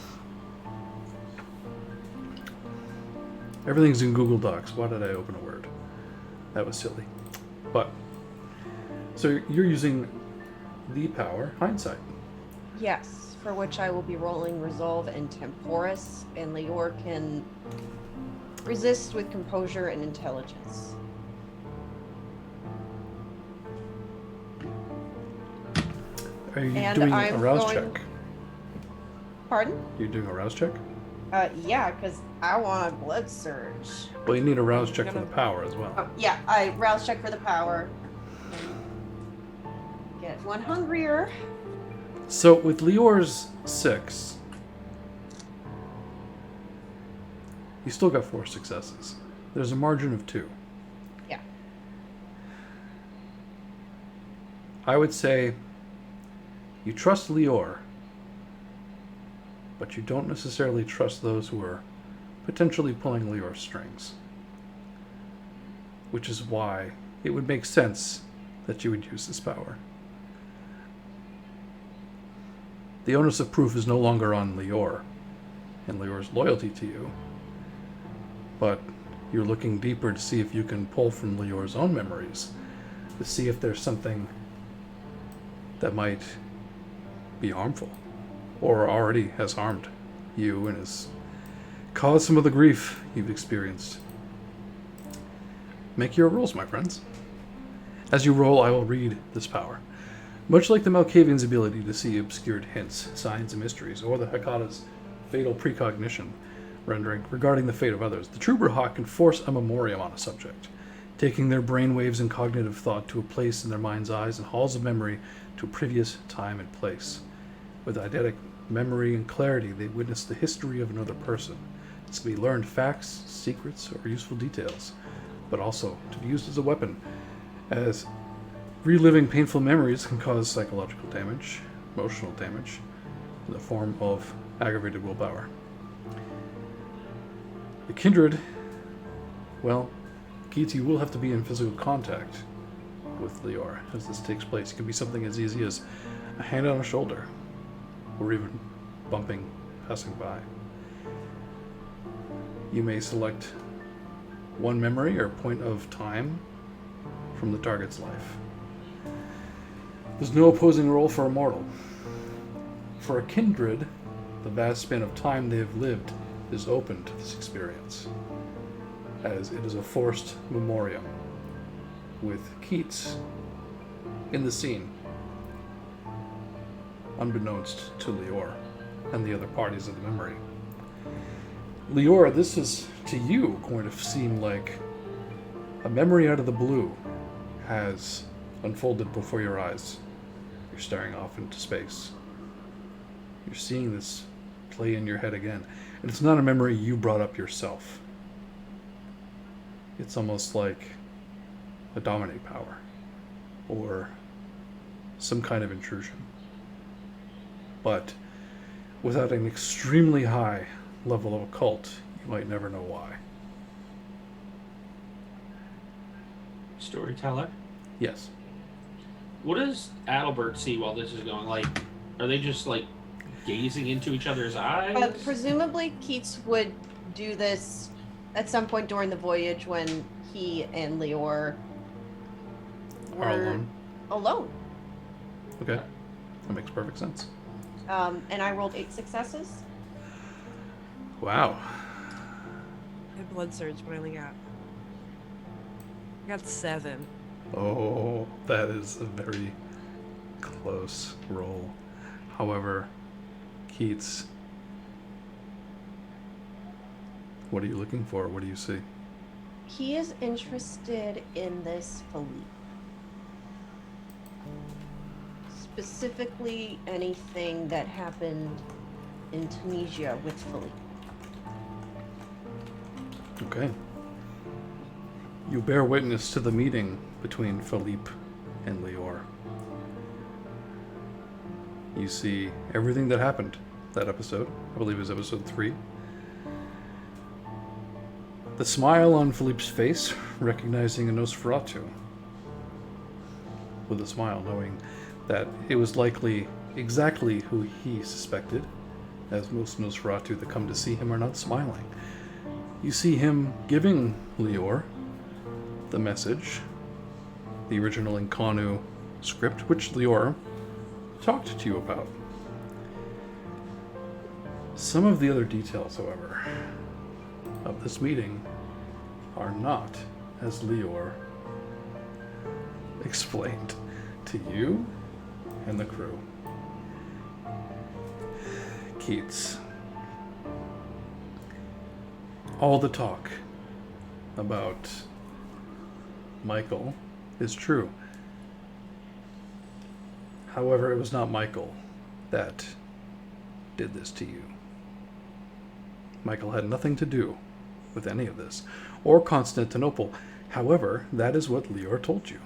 Everything's in Google Docs. Why did I open a Word? That was silly. But, so you're using the power Hindsight. Yes, for which I will be rolling Resolve and Temporis, and Lior can resist with Composure and Intelligence. Are you And doing a I'm rouse going- check? Pardon? You're doing a rouse check? Yeah, because I want a Blood Surge. Well, you need a rouse check for the power as well. Oh, yeah, I rouse check for the power. Get one hungrier. So with Lior's 6, you still got 4 successes. There's a margin of 2. Yeah. I would say you trust Lior, but you don't necessarily trust those who are potentially pulling Lior's strings. Which is why it would make sense that you would use this power. The onus of proof is no longer on Lior and Lior's loyalty to you, but you're looking deeper to see if you can pull from Lior's own memories, to see if there's something that might be harmful, or already has harmed you and has caused some of the grief you've experienced. Make your rolls, my friends. As you roll, I will read this power. Much like the Malkavian's ability to see obscured hints, signs, and mysteries, or the Hekata's fatal precognition regarding the fate of others, the True Brujah can force a memoriam on a subject, taking their brainwaves and cognitive thought to a place in their mind's eyes and halls of memory to a previous time and place. With eidetic memory and clarity, they witness the history of another person. This can be learned facts, secrets, or useful details, but also to be used as a weapon, as reliving painful memories can cause psychological damage, emotional damage, in the form of aggravated willpower. The kindred, well, Keats, you will have to be in physical contact with Lior as this takes place. It can be something as easy as a hand on a shoulder, or even bumping, passing by. You may select one memory or point of time from the target's life. There's no opposing role for a mortal. For a kindred, the vast span of time they have lived is open to this experience, as it is a forced memoriam, with Keats in the scene, unbeknownst to Lior and the other parties of the memory. Lior, this is, to you, going to seem like a memory out of the blue has unfolded before your eyes. You're staring off into space. You're seeing this play in your head again. And it's not a memory you brought up yourself. It's almost like a dominate power, or some kind of intrusion. But without an extremely high level of occult, you might never know why. Storyteller. Yes. What does Adalbert see while this is going? Like, are they just like gazing into each other's eyes? Presumably, Keats would do this at some point during the voyage when he and Lior Are were alone. Okay. That makes perfect sense. And I rolled 8 successes. Wow. My blood surge, but I only got. I got 7. Oh, that is a very close roll. However, Keats, what are you looking for? What do you see? He is interested in this Philippe. Specifically, anything that happened in Tunisia with Philippe. Okay. You bear witness to the meeting between Philippe and Lior. You see everything that happened that episode. I believe it was episode 3. The smile on Philippe's face, recognizing a Nosferatu. With a smile, knowing that it was likely exactly who he suspected, as most Nosferatu that come to see him are not smiling. You see him giving Lior the message, the original Incanu script, which Lior talked to you about. Some of the other details, however, of this meeting are not as Lior explained to you and the crew. Keats. All the talk about Michael is true. However, it was not Michael that did this to you. Michael had nothing to do with any of this, or Constantinople. However, that is what Lior told you.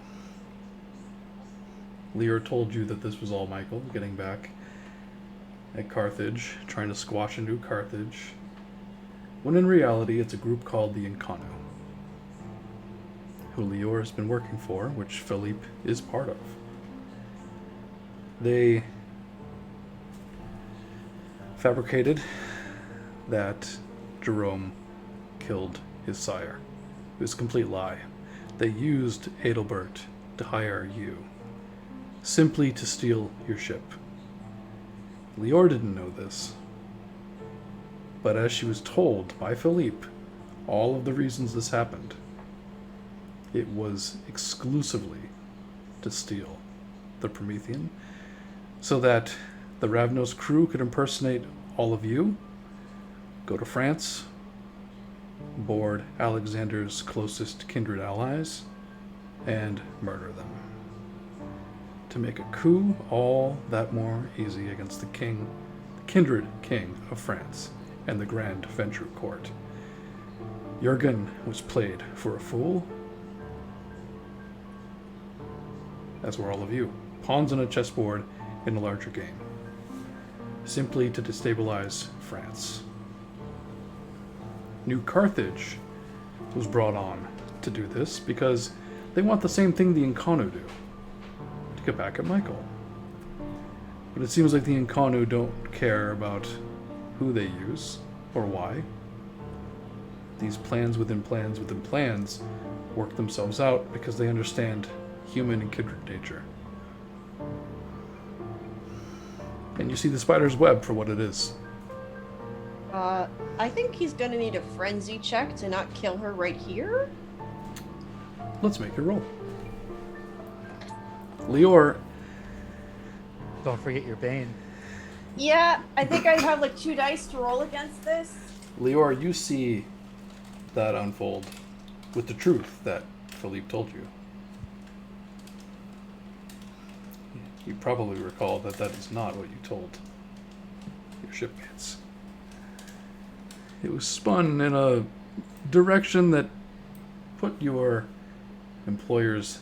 Lior told you that this was all Michael getting back at Carthage, trying to squash a new Carthage, when in reality it's a group called the Incanu, who Lior has been working for, which Philippe is part of. They fabricated that Gerome killed his sire. It was a complete lie. They used Adalbert to hire you, simply to steal your ship. Lior didn't know this, but as she was told by Philippe all of the reasons this happened, it was exclusively to steal the Promethean, so that the Ravnos crew could impersonate all of you, go to France, board Alexander's closest kindred allies, and murder them. To make a coup all that more easy against the king, the kindred king of France, and the grand Ventrue court. Jurgen was played for a fool, as were all of you, pawns on a chessboard in a larger game, simply to destabilize France. New Carthage was brought on to do this because they want the same thing the Incanu do, to get back at Michael. But it seems like the Incanu don't care about who they use or why. These plans within plans within plans work themselves out because they understand human and kindred nature. And you see the spider's web for what it is. I think he's gonna need a frenzy check to not kill her right here. Let's make a roll. Lior, Don't forget your Bane. Yeah, I think I have like 2 dice to roll against this. Lior, you see that unfold with the truth that Philippe told you. You probably recall that that is not what you told your shipmates. It was spun in a direction that put your employers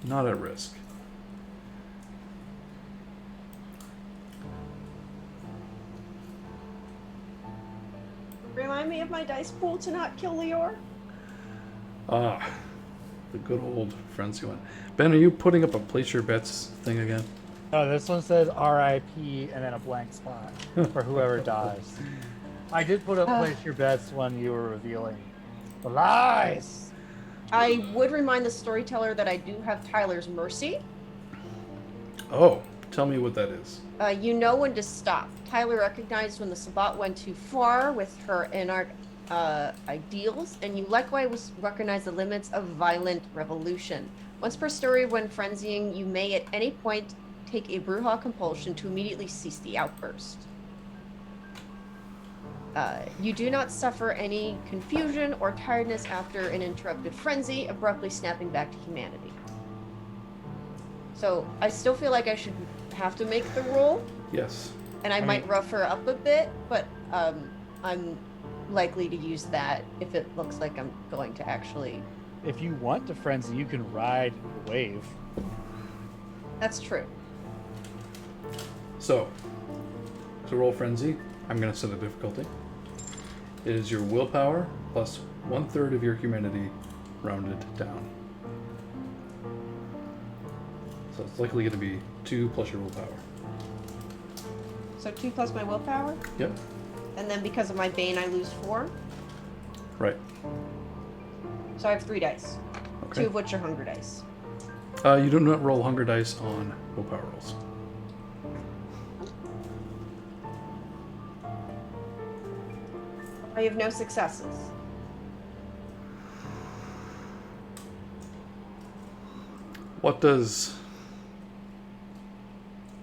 not at risk. Remind me of my dice pool to not kill Lior. Ah, the good old frenzy one. Ben, are you putting up a place your bets thing again? Oh, this one says R.I.P. and then a blank spot for whoever dies. I did put up place your bets when you were revealing the lies. I would remind the storyteller that I do have Tyler's Mercy. Oh, tell me what that is. You know when to stop. Tyler recognized when the Sabbat went too far with her anarch ideals, and you likewise recognize the limits of violent revolution. Once per story, when frenzying, you may at any point take a Brujah compulsion to immediately cease the outburst. You do not suffer any confusion or tiredness after an interrupted frenzy, abruptly snapping back to humanity. So I still feel like I should have to make the roll, Yes. and I might rough her up a bit, but I'm likely to use that if it looks like I'm going to actually. If you want to frenzy, you can ride the wave. That's true. So, to roll Frenzy, I'm going to set a difficulty. It is your willpower plus 1/3 of your humanity rounded down. So it's likely going to be 2 plus your willpower. So 2 plus my willpower, Yep. and then because of my bane, I lose 4. Right. So I have 3 dice, Okay. 2 of which are hunger dice. You do not roll hunger dice on willpower rolls. I have no successes. What does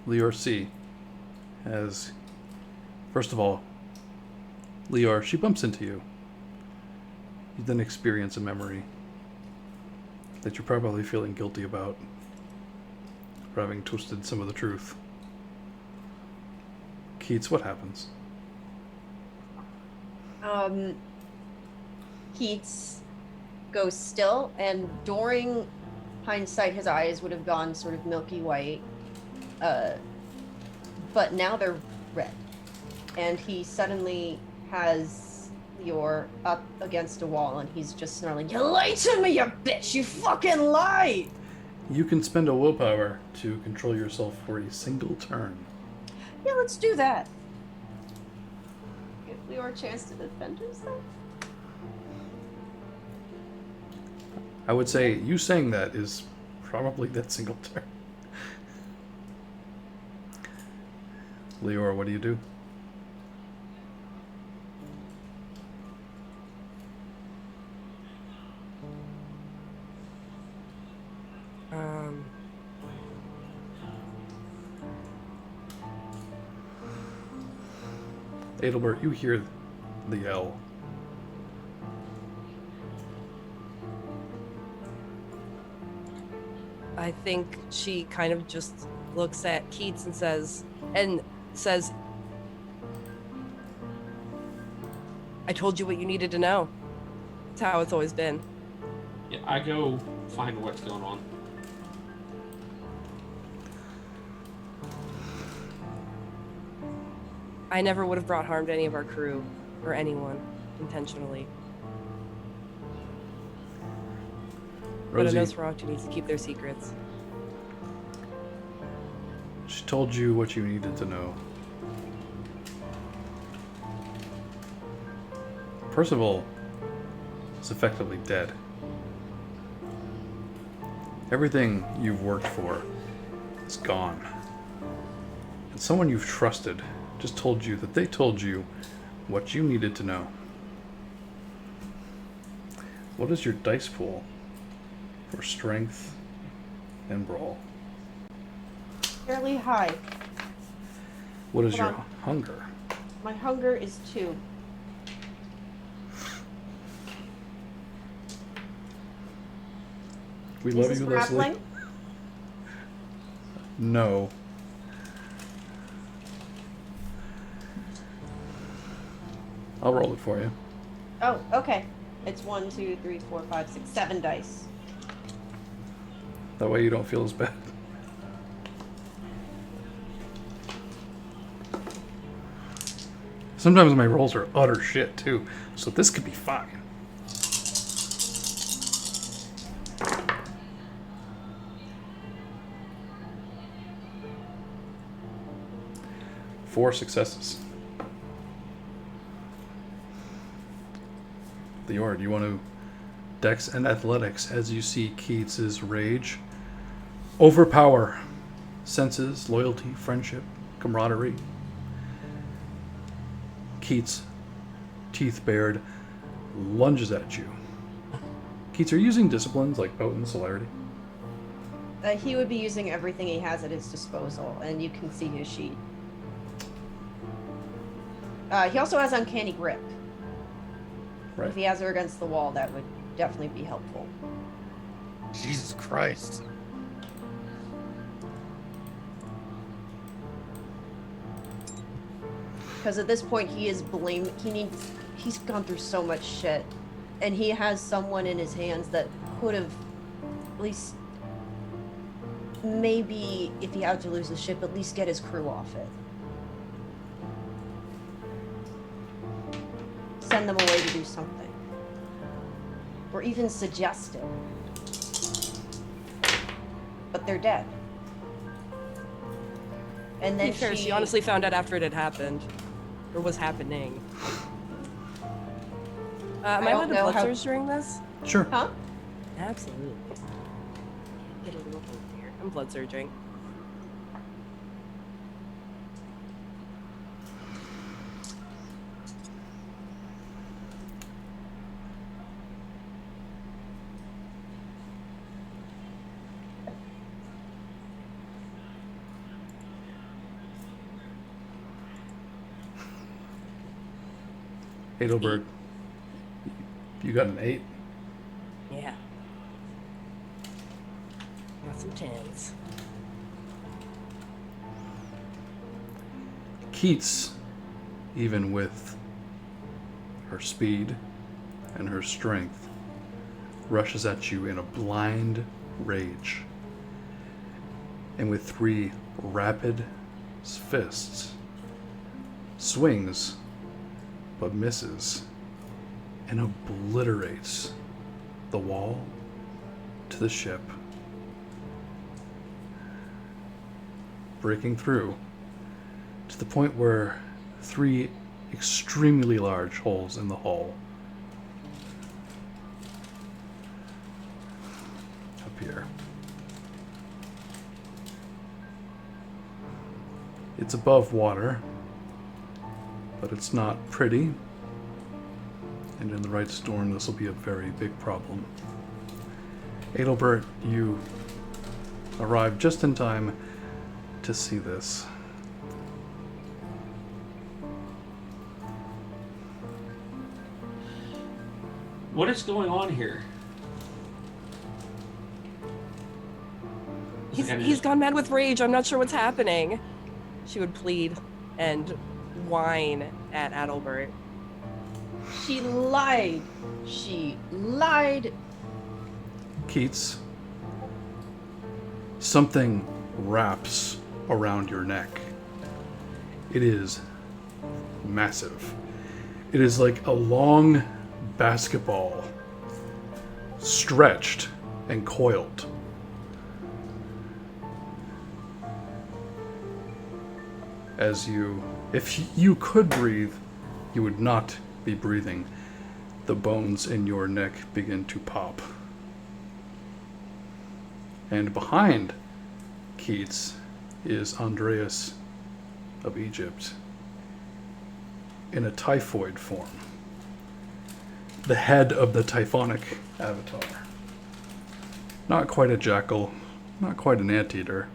Lior see as, first of all, Lior, she bumps into you. You then experience a memory that you're probably feeling guilty about for having twisted some of the truth. Keats, what happens? Keats goes still, and during hindsight, his eyes would have gone sort of milky white, but now they're red, and he suddenly has Lior up against a wall, and he's just snarling, "You lied to me, you bitch! You fucking lied!" You can spend a willpower to control yourself for a single turn. Yeah, let's do that. Give Lior a chance to defend himself. I would say you saying that is probably that single turn. Lior, what do you do? Adalbert, you hear the yell. I think she kind of just looks at Keats and says, I told you what you needed to know. It's how it's always been. Yeah, I go find what's going on. I never would have brought harm to any of our crew or anyone intentionally. Rosie, But a Nosferatu needs to keep their secrets. she told you what you needed to know. Percival is effectively dead. Everything you've worked for is gone. And someone you've trusted just told you that they told you what you needed to know. What is your dice pool for strength and brawl? Fairly high. What is Hold your on. hunger? My hunger is 2. We Is love this you, for Leslie. grappling? No. I'll roll it for you. Oh, okay. It's 1, 2, 3, 4, 5, 6, 7 dice. That way you don't feel as bad. Sometimes my rolls are utter shit too, so this could be fine. Four successes. Lior, do you want to Dex and Athletics as you see Keats' rage overpower senses, loyalty, friendship, camaraderie? Keats, teeth bared, lunges at you. Keats, are you using disciplines like Potent, Celerity? He would be using everything he has at his disposal, and you can see his sheet. He also has Uncanny Grip. Right. If he has her against the wall, that would definitely be helpful. Jesus Christ. Because at this point, he is blamed. He's gone through so much shit. And he has someone in his hands that could have, at least, maybe if he had to lose the ship, at least get his crew off it. Send them away to do something. Or even suggest it. But they're dead. And then she honestly found out after it had happened. Or was happening. Am I allowed to blood surge during this? Sure. Huh? Absolutely. Get a little over here. I'm blood surging. Adalbert, you got an 8? Yeah. Got some 10s. Keats, even with her speed and her strength, rushes at you in a blind rage. And with 3 rapid fists, swings, but misses, and obliterates the wall to the ship, breaking through to the point where 3 extremely large holes in the hull appear. It's above water, but it's not pretty, and in the right storm this will be a very big problem. Adalbert, you arrive just in time to see this. What is going on here? He's gone mad with rage. I'm not sure what's happening. She would plead and whine at Adalbert. She lied. She lied. Keats, something wraps around your neck. It is massive. It is like a long basketball stretched and coiled. As if you could breathe, you would not be breathing. The bones in your neck begin to pop. And behind Keats is Andreas of Egypt in a typhoid form. The head of the typhonic avatar. Not quite a jackal, not quite an anteater.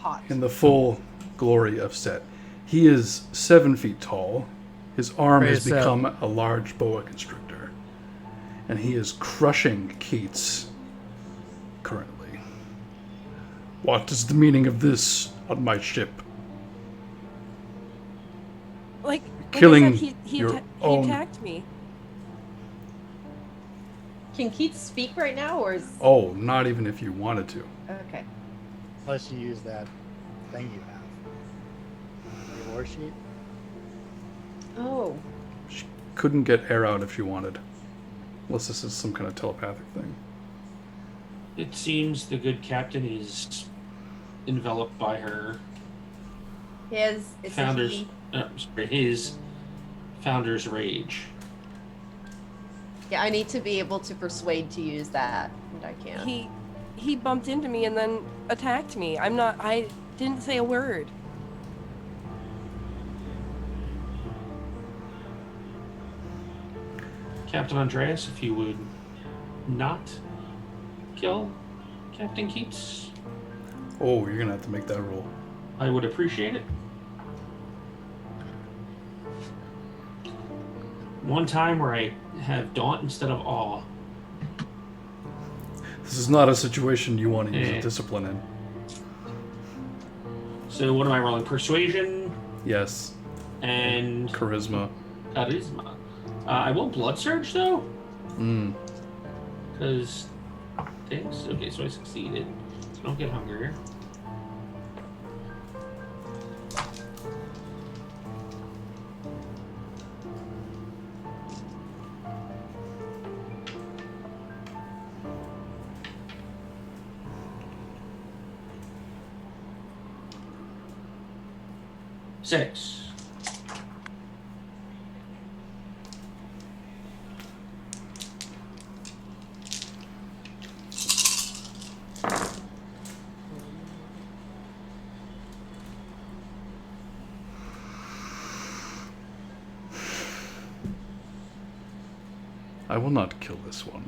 Hot. In the full glory of Set. He is 7 feet tall. His arm has become a large boa constrictor. And he is crushing Keats currently. What is the meaning of this on my ship? Killing I said, he attacked me. Can Keats speak right now, or is... Oh, not even if you wanted to. Okay. Unless you use that thing you have. Your war sheet? Oh. She couldn't get air out if she wanted. Unless this is some kind of telepathic thing. It seems the good captain is enveloped by her his founder's rage. Yeah, I need to be able to persuade to use that, and I can't. He bumped into me and then attacked me. I didn't say a word. Captain Andreas, if you would not kill Captain Keats, Oh, you're gonna have to make that roll. I would appreciate it. One time where I have daunt instead of awe. This is not a situation you want to use a discipline in. So what am I rolling? Persuasion? Yes. And Charisma. charisma. I will blood surge though, because things. Okay, so I succeeded. So don't get hungrier. Six. I will not kill this one.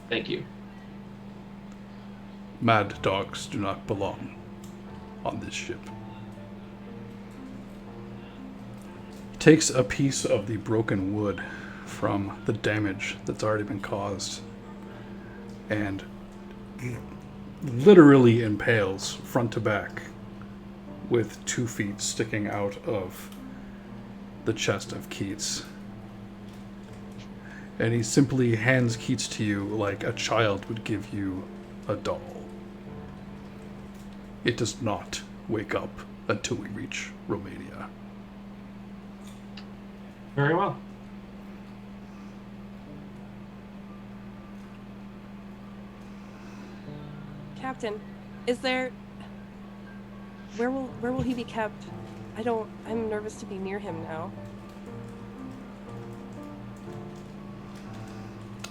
Thank you. Mad dogs do not belong on this ship. He takes a piece of the broken wood from the damage that's already been caused and literally impales front to back with 2 feet sticking out of the chest of Keats. And he simply hands Keats to you like a child would give you a doll. It does not wake up until we reach Romania. Very well. Captain, is there... Where will he be kept? I'm nervous to be near him now.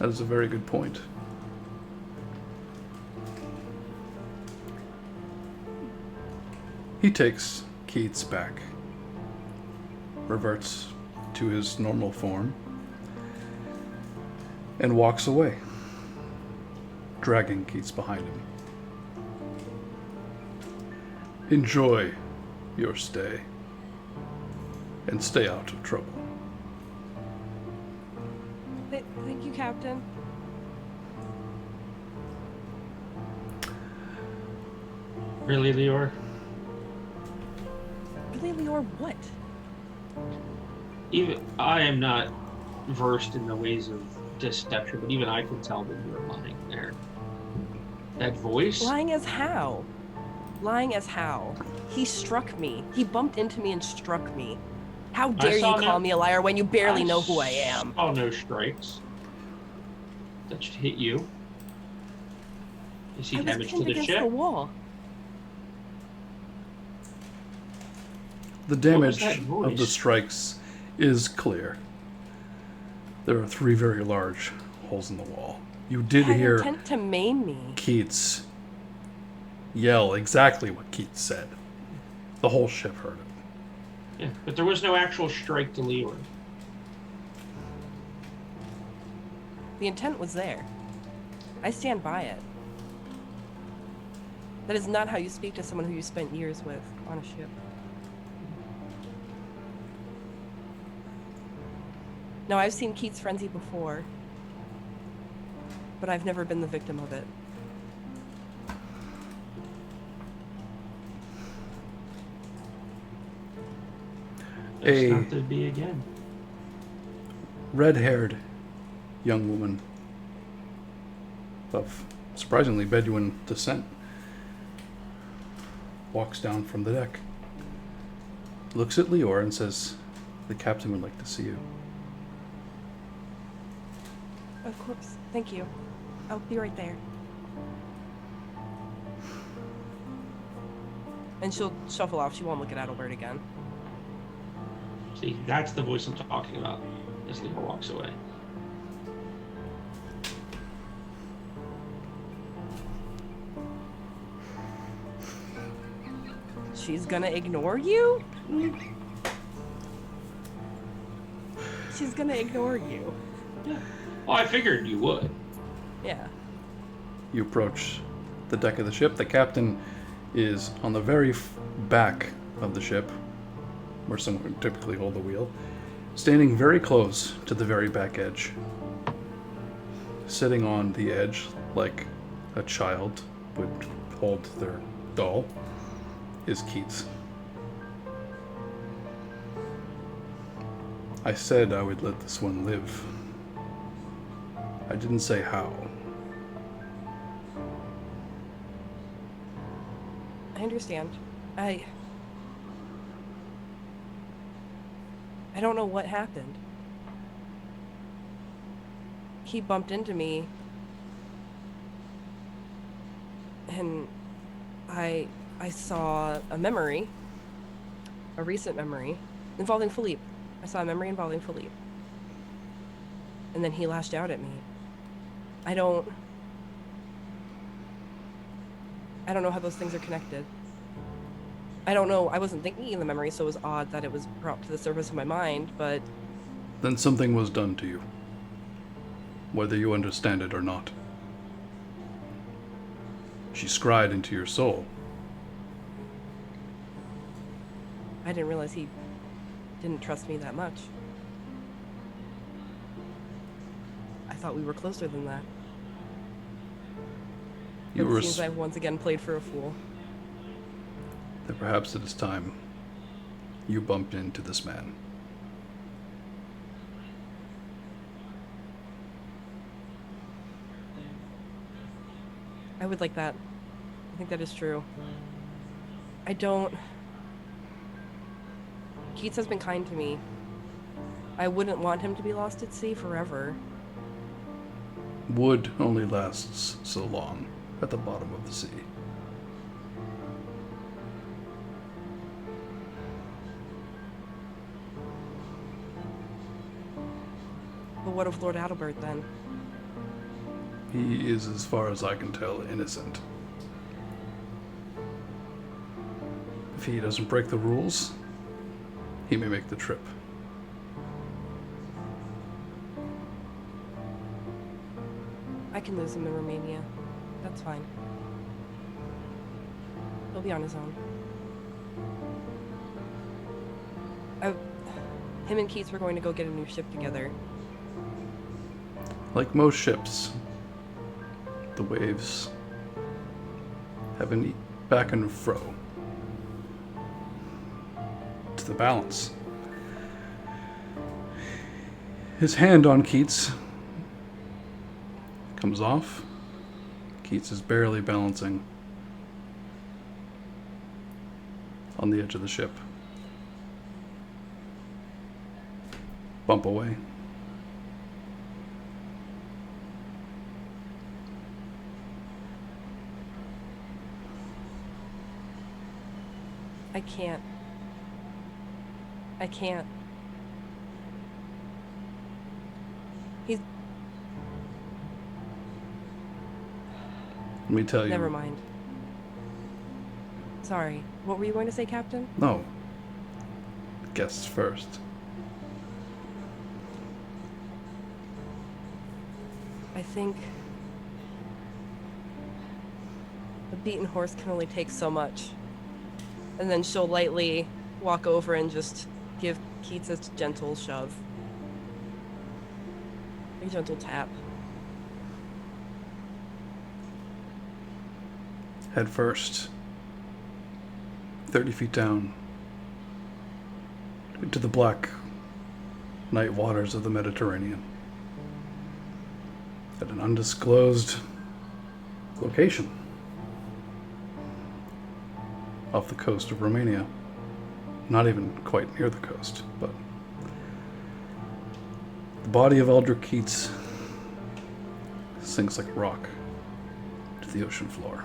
That is a very good point. He takes Keats back, reverts to his normal form, and walks away, dragging Keats behind him. Enjoy your stay, and stay out of trouble. Thank you, Captain. Really, Lior? Really, Lior, what? Even I am not versed in the ways of deception, but even I can tell that you were lying there. That voice? Lying as how? Lying as how? He struck me. He bumped into me and struck me. How dare you call me a liar when you barely know who I am? Oh, no strikes. That should hit you. You see damage to the against ship? The wall. The damage that of voice? the strikes is clear. There are 3 very large holes in the wall. You did Had hear intent to maim me. Keats yell exactly what Keats said. The whole ship heard it. Yeah, but there was no actual strike to Lior. The intent was there. I stand by it. That is not how you speak to someone who you spent years with on a ship. Now, I've seen Keats' frenzy before, but I've never been the victim of it. It's not to be again. Red-haired young woman of surprisingly Bedouin descent walks down from the deck, looks at Lior and says, "The captain would like to see you." Of course. Thank you. I'll be right there. And she'll shuffle off. She won't look at Adalbert again. See, that's the voice I'm talking about. As Lior walks away. She's gonna ignore you? She's gonna ignore you. Yeah. Well, I figured you would. Yeah. You approach the deck of the ship. The captain is on the very back of the ship, where someone would typically hold the wheel, standing very close to the very back edge. Sitting on the edge like a child would hold their doll is Keats. I said I would let this one live. I didn't say how. I understand. I don't know what happened. He bumped into me, and I saw a memory, a recent memory, involving Philippe. I saw a memory involving Philippe. And then he lashed out at me. I don't know how those things are connected. I don't know. I wasn't thinking of the memory, so it was odd that it was brought to the surface of my mind, but... Then something was done to you. Whether you understand it or not. She scryed into your soul. I didn't realize he didn't trust me that much. I thought we were closer than that. You It were seems I've once again played for a fool. That perhaps it is time you bumped into this man. I would like that. I think that is true. I don't... Keats has been kind to me. I wouldn't want him to be lost at sea forever. Wood only lasts so long at the bottom of the sea. But what of Lord Adalbert then? He is, as far as I can tell, innocent. If he doesn't break the rules, he may make the trip. I can lose him in Romania. That's fine. He'll be on his own. Him and Keats were going to go get a new ship together. Like most ships, the waves have been back and fro to the balance. His hand on Keats comes off. Keats is barely balancing on the edge of the ship. Bump away. I can't. He's... Let me tell you. Never mind. Sorry. What were you going to say, Captain? No. Guests first. I think a beaten horse can only take so much. And then she'll lightly walk over and just give Keats a gentle shove. A gentle tap. Head first. 30 feet down. Into the black night waters of the Mediterranean. At an undisclosed location. Off the coast of Romania. Not even quite near the coast, but the body of Aldric Keats sinks like a rock to the ocean floor.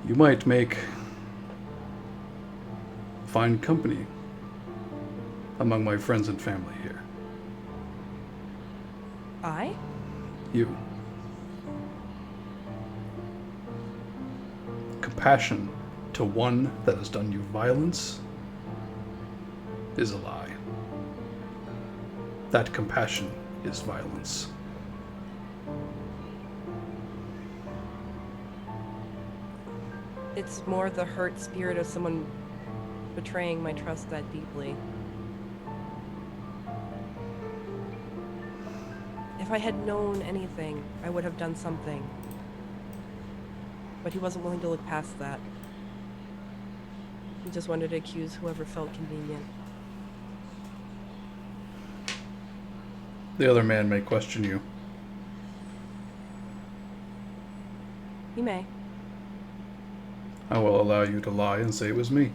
You might make fine company among my friends and family here. I? You. Compassion to one that has done you violence is a lie. That compassion is violence. It's more the hurt spirit of someone betraying my trust that deeply. If I had known anything, I would have done something. But he wasn't willing to look past that. I just wanted to accuse whoever felt convenient. The other man may question you. He may. I will allow you to lie and say it was me.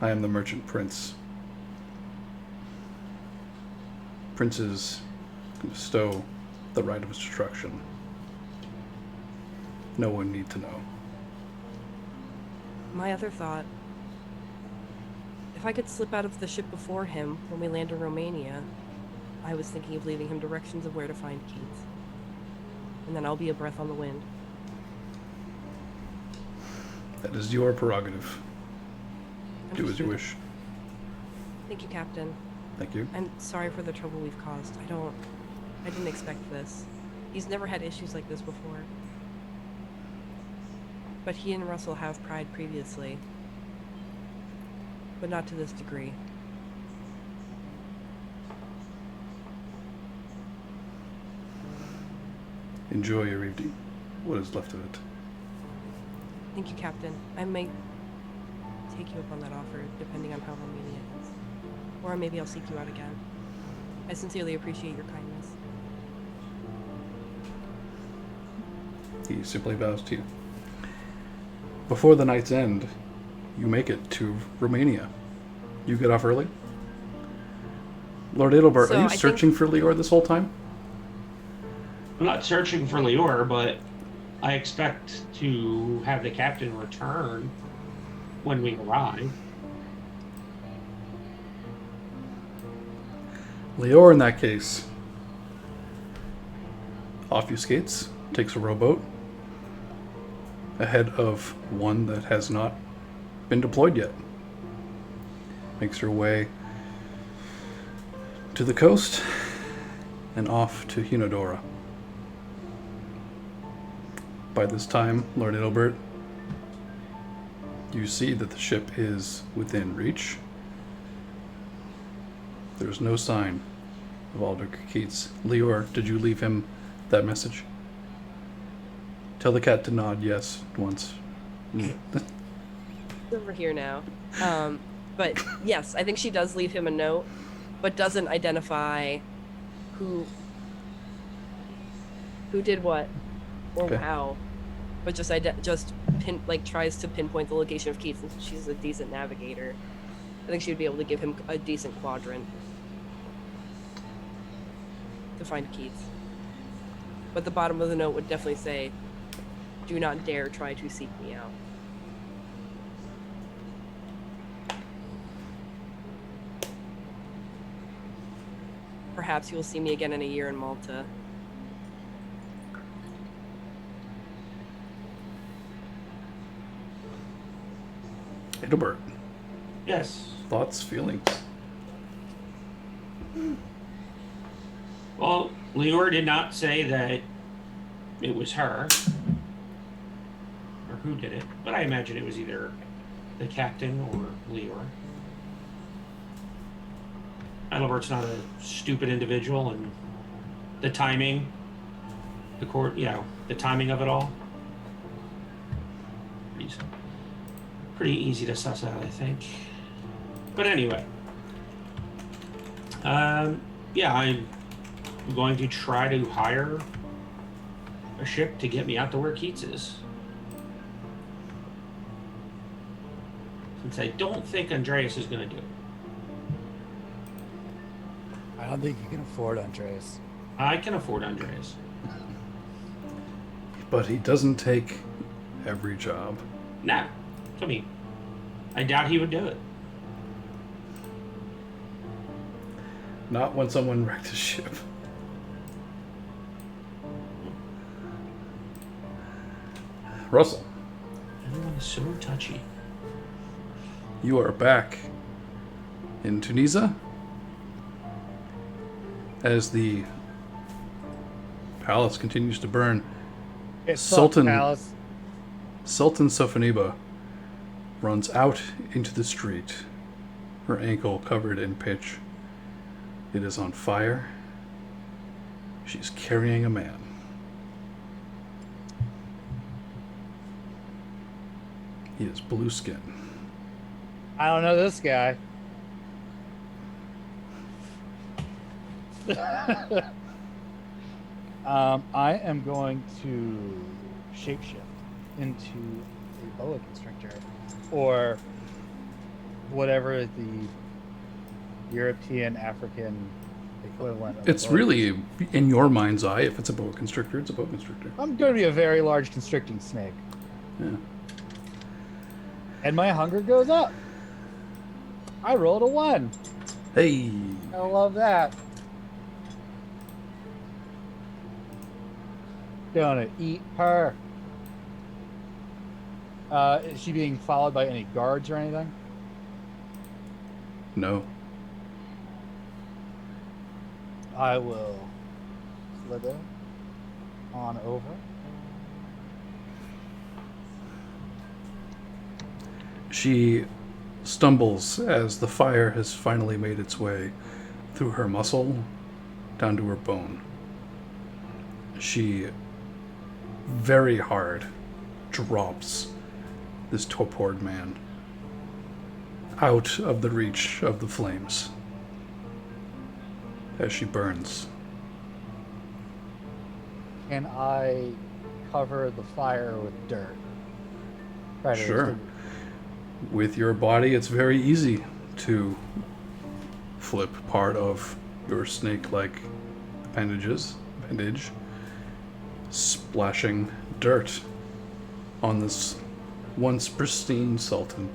I am the merchant prince. Princes bestow the right of destruction. No one need to know. My other thought, if I could slip out of the ship before him when we land in Romania, I was thinking of leaving him directions of where to find Keats. And then I'll be a breath on the wind. That is your prerogative. Do as you Understood. wish. Thank you, Captain. Thank you. I'm sorry for the trouble we've caused. I didn't expect this. He's never had issues like this before. But he and Russell have pride previously. But not to this degree. Enjoy your evening. What is left of it. Thank you, Captain. I may take you up on that offer, depending on how Romania is. Or maybe I'll seek you out again. I sincerely appreciate your kindness. He simply bows to you. Before the night's end, you make it to Romania. You get off early? Lord Adalbert, So are you I think- searching for Lior this whole time? I'm not searching for Lior, but I expect to have the captain return when we arrive. Lior, in that case, obfuscates, takes a rowboat ahead of one that has not been deployed yet. Makes her way to the coast and off to Hunodora. By this time, Lord Adalbert, you see that the ship is within reach. There's no sign of Aldric Keats. Lior, did you leave him that message? Tell the cat to nod yes once. He's over here now. But yes, I think she does leave him a note, but doesn't identify who did what or Okay. how, but just tries to pinpoint the location of Keats. Since she's a decent navigator, I think she would be able to give him a decent quadrant to find Keats. But the bottom of the note would definitely say, "Do not dare try to seek me out." Perhaps you will see me again in a year in Malta. Adalbert, Yes. thoughts, feelings? Well, Lior did not say that it was her, or who did it, but I imagine it was either the captain or Lior. Adalbert's not a stupid individual, and the timing, the timing of it all, pretty easy to suss out, I think. But anyway, I'm going to try to hire a ship to get me out to where Keats is. Since I don't think Andreas is going to do it. I don't think you can afford Andreas. I can afford Andreas. But he doesn't take every job. Nah. I mean, I doubt he would do it. Not when someone wrecked his ship. Russell, Everyone is so touchy. you are back in Tunisia as the palace continues to burn. It's Sultan- Palace. Sultan Sofaniba runs out into the street, her ankle covered in pitch. It is on fire. She's carrying a man. He has blue skin. I don't know this guy. I am going to shapeshift into a boa constrictor, or whatever the European African equivalent of It's a boa really, in your mind's eye, if it's a boa constrictor, it's a boa constrictor. I'm going to be a very large constricting snake. Yeah. And my hunger goes up. I rolled a 1. Hey. I love that. Gonna eat her. Is she being followed by any guards or anything? No. I will slither on over. She stumbles as the fire has finally made its way through her muscle down to her bone. She very hard drops this torpored man out of the reach of the flames as she burns. Can I cover the fire with dirt? Try to Sure. extinguish- With your body, it's very easy to flip part of your snake-like appendage, splashing dirt on this once pristine sultan.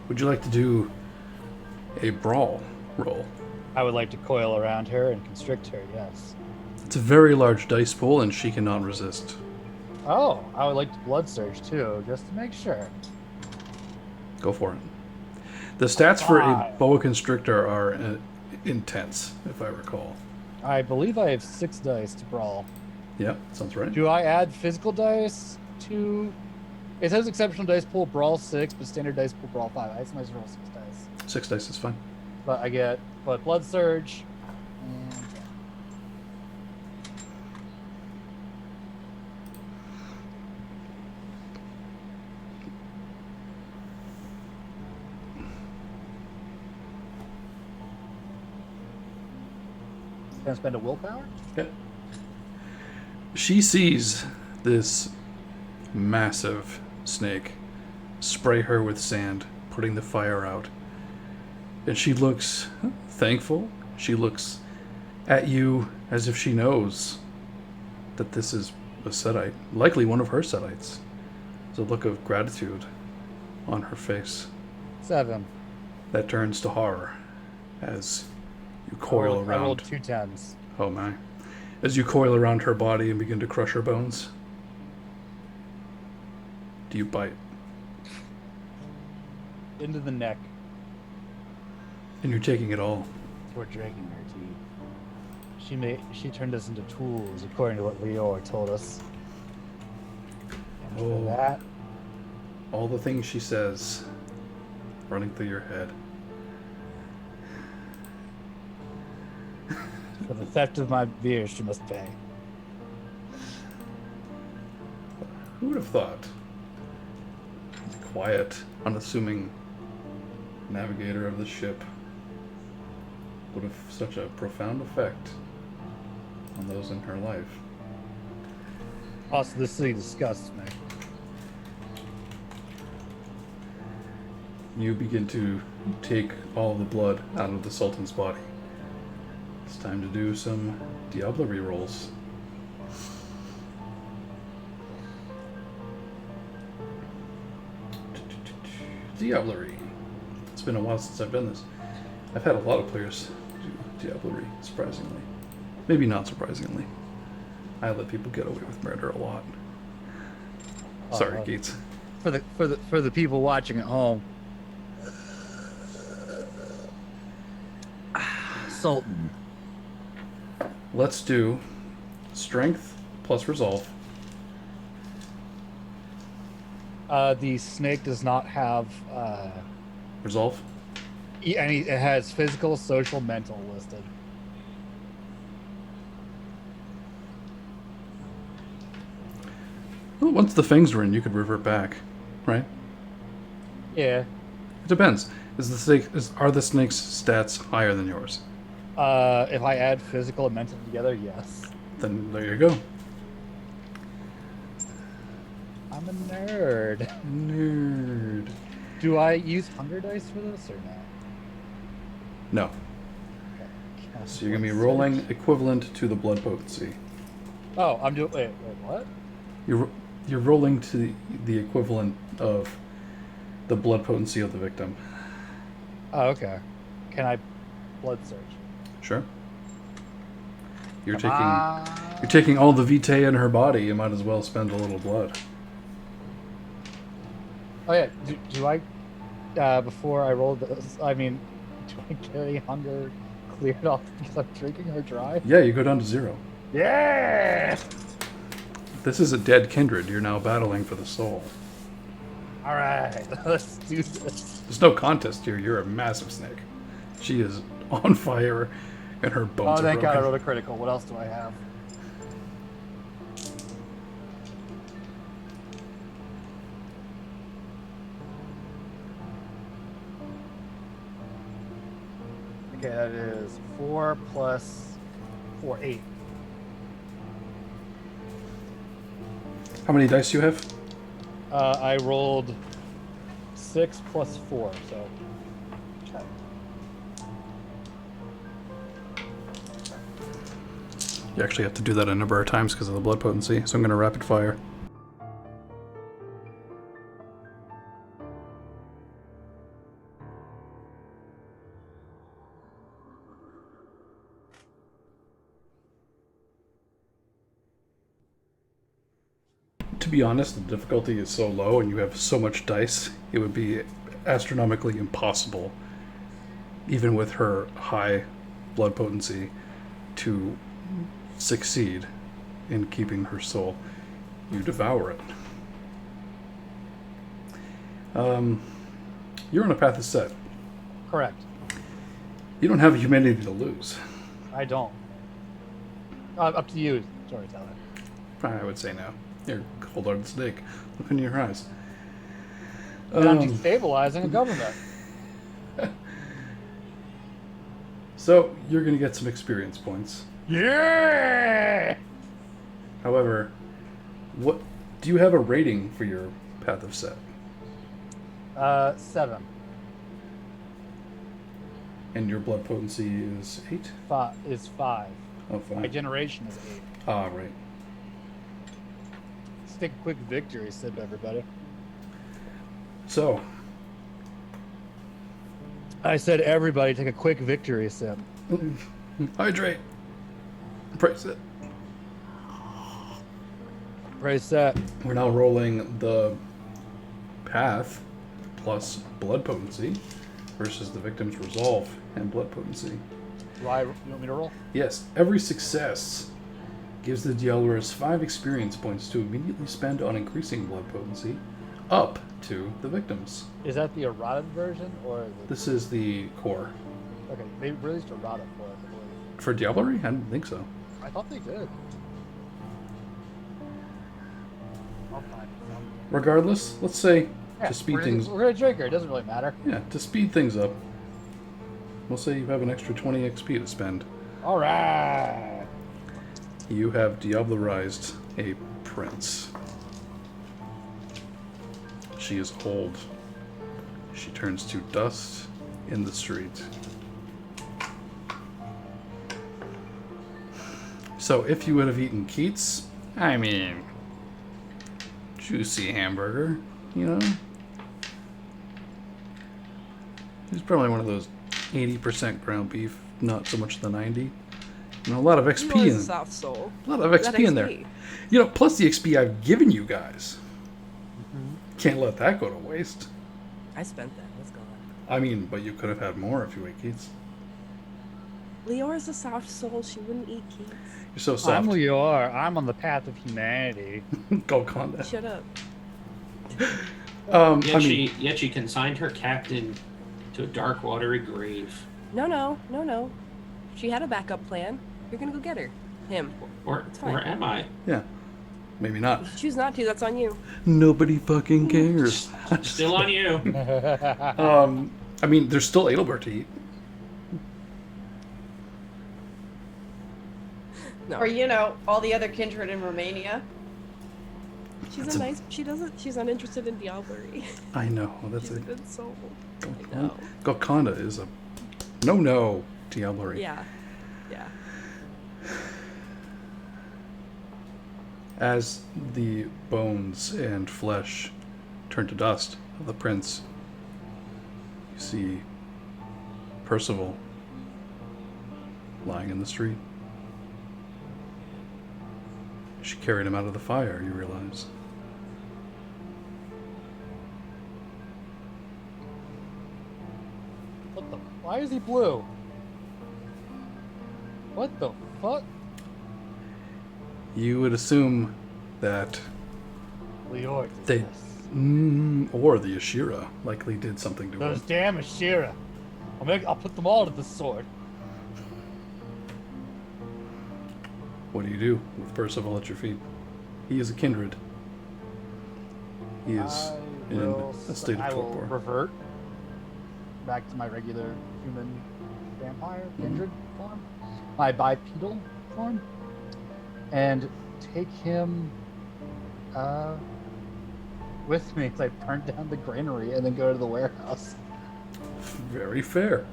Would you like to do a brawl roll? I would like to coil around her and constrict her, yes. It's a very large dice pool, and she cannot resist. Oh, I would like to blood surge too, just to make sure. Go for it. The stats for a 5. boa constrictor are intense, if I recall. I believe I have 6 dice to brawl. Yeah, sounds right. Do I add physical dice to... It says exceptional dice pool brawl 6, but standard dice pool brawl 5. I sometimes roll 6 dice. 6 dice is fine. But I get blood surge and... Can I spend a willpower? Okay. She sees this massive snake spray her with sand, putting the fire out. And she looks thankful. She looks at you as if she knows that this is a Setite, likely one of her Setites. There's a look of gratitude on her face 7. that turns to horror as you coil I rolled around. 2 10s. Oh my. As you coil around her body and begin to crush her bones. Do you bite? Into the neck. And you're taking it all. We're drinking her teeth. She turned us into tools, according to what Lior told us. And for Oh. that, All the things she says running through your head. for the theft of my beer, she must pay. Who would have thought? The quiet, unassuming navigator of the ship would have such a profound effect on those in her life. Also, this city disgusts me. You begin to take all the blood out of the Sultan's body. It's time to do some Diablerie rolls. Diablerie. It's been a while since I've done this. I've had a lot of players do Diablerie, surprisingly. Maybe not surprisingly. I let people get away with murder a lot. Sorry, Keats. For the people watching at home. Sultan. Let's do strength plus resolve. The snake does not have Resolve? any. It has physical, social, mental listed. once the fangs are in, you could revert back, right? Yeah. It depends. Are the snake's stats higher than yours? If I add physical and mental together, yes. Then there you go. I'm a nerd. Nerd. Do I use hunger dice for this or not? No. Okay. So you're gonna be rolling equivalent to the blood potency. Oh, I'm doing. Wait, what? You're rolling to the equivalent of the blood potency of the victim. Oh, okay. Can I blood search? Sure. You're Come taking all the vitae in her body. You might as well spend a little blood. Oh yeah. Do I? Before I roll this, I mean, do I get any hunger cleared off because I'm drinking her dry? Yeah, you go down to 0. Yeah. This is a dead kindred. You're now battling for the soul. All right. Let's do this. There's no contest here. You're a massive snake. She is on fire, and her bones Oh, are thank God I broken. rolled a critical. What else do I have? Okay, that is 4 plus 4, 8. How many dice do you have? I rolled 6 plus 4, so 10. You actually have to do that a number of times because of the blood potency, so I'm going to rapid fire. To be honest, the difficulty is so low and you have so much dice, it would be astronomically impossible, even with her high blood potency, to succeed in keeping her soul. You devour it. You're on a path of set. Correct. You don't have a humanity to lose. I don't. Up to you, Storyteller. I would say no. You're a cold-hearted snake. Look into your eyes. And I'm destabilizing a government. So, you're going to get some experience points. Yeah! However, what do you have a rating for your path of set? 7. And your blood potency is 8? 5 is 5. Oh, My 5. generation is 8. Ah, right. Let's take a quick victory sip, everybody. So, I said everybody take a quick victory sip. hydrate. Price it. Praise set. We're now rolling the path plus blood potency versus the victim's resolve and blood potency. You want me to roll? Yes, every success gives the dealers 5 experience points to immediately spend on increasing blood potency up to the victims. Is that the erotic version or the... This is the core. Okay, they released erotic for it, I believe. For Diablerie? I didn't think so. I thought they did. I'll find it. Regardless, let's say Yeah, to speed we're things gonna drink her. It doesn't really matter. Yeah, to speed things up. We'll say you have an extra 20 XP to spend. All right. You have Diablerized a prince. She is old. She turns to dust in the street. So if you would have eaten Keats, I mean, juicy hamburger, you know? He's probably one of those 80% ground beef, not so much the 90. You know, a lot of XP He was in a soft soul. a lot of XP in there. You know, plus the XP I've given you guys. Can't let that go to waste. I spent that. Let's go. I mean, but you could have had more if you ate Keats. Lior is a soft soul. She wouldn't eat Keats. You're so I'm soft. Lior. I'm on the path of humanity. Go calm down. Shut up. Yet she consigned her captain to a dark, watery grave. No. She had a backup plan. You're gonna go get her. Him. Or It's fine. am I? Yeah. Maybe not. If you choose not to, that's on you. Nobody fucking cares. Still on you. I mean, there's still Adalbert to eat. No. Or, all the other kindred in Romania. She's uninterested in diablerie. I know. That's She's a it. good soul. I know. Golconda is a no diablerie. Yeah. As the bones and flesh turn to dust of the prince, you see Percival lying in the street. She carried him out of the fire, you realize. What the? Why is he blue? What the fuck? You would assume that Lior did they, this. or the Ashira likely did something to Those him. damn Ashira. I'll put them all to the sword. What do you do with Percival at your feet? He is a kindred. He is in a state I of will torpor. revert back to my regular human vampire kindred form, my bipedal form, and take him with me as I burn down the granary and then go to the warehouse. Very fair.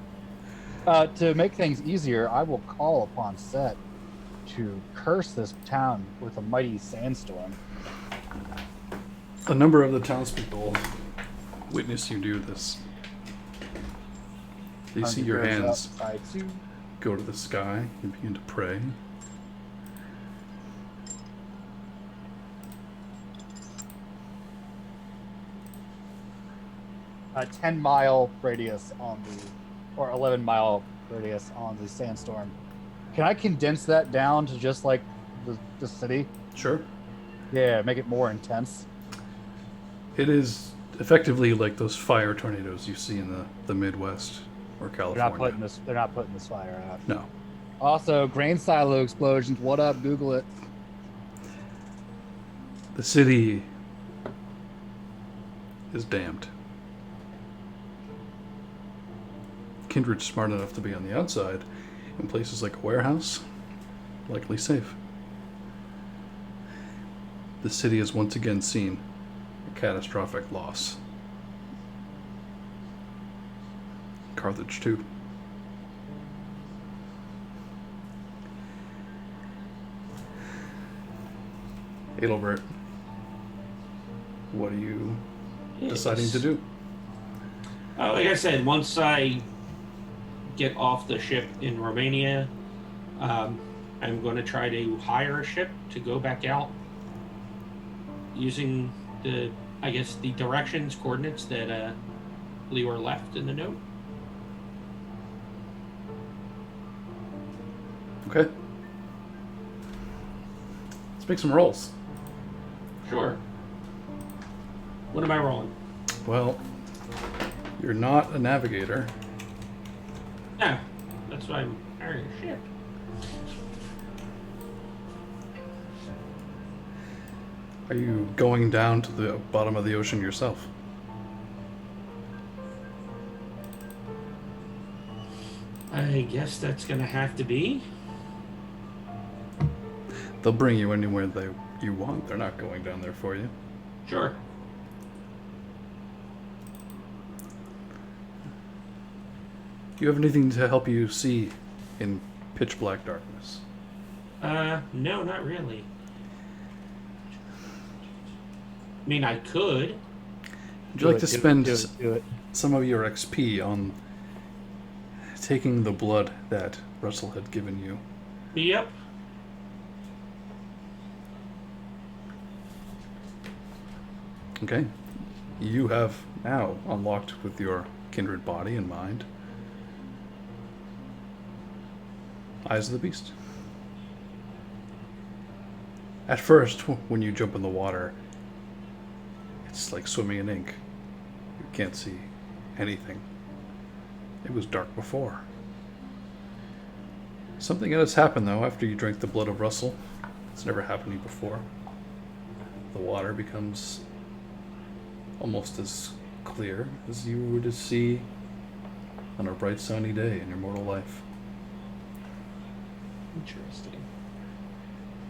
To make things easier, I will call upon Set to curse this town with a mighty sandstorm. A number of the townspeople witness you do this. They see your hands Outside too. go to the sky and begin to pray. 10-mile radius on the, or 11-mile radius on the sandstorm. Can I condense that down to just like the city? Sure. Yeah, make it more intense. It is effectively like those fire tornadoes you see in the Midwest or California. They're not putting this fire out. No. Also, grain silo explosions. What up? Google it. The city is damned. Kindred's smart enough to be on the outside, in places like a warehouse, likely safe. The city has once again seen a catastrophic loss. Carthage too. Adalbert, what are you deciding to do? Like I said, once I get off the ship in Romania, I'm going to try to hire a ship to go back out using the directions, coordinates that Lior left in the note. Okay. Let's make some rolls. Sure. What am I rolling? Well, you're not a navigator. No, that's why I'm hiring a ship. Are you going down to the bottom of the ocean yourself? I guess that's gonna have to be. They'll bring you anywhere you want. They're not going down there for you. Sure. Do you have anything to help you see in pitch black darkness? No, not really. I mean, I could. Would you like to spend do it. some of your XP on taking the blood that Russell had given you? Yep. Okay. You have now unlocked with your kindred body and mind Eyes of the Beast. At first, when you jump in the water, it's like swimming in ink. You can't see anything. It was dark before. Something has happened, though, after you drank the blood of Russell. It's never happened to you before. The water becomes almost as clear as you would see on a bright sunny day in your mortal life. Interesting.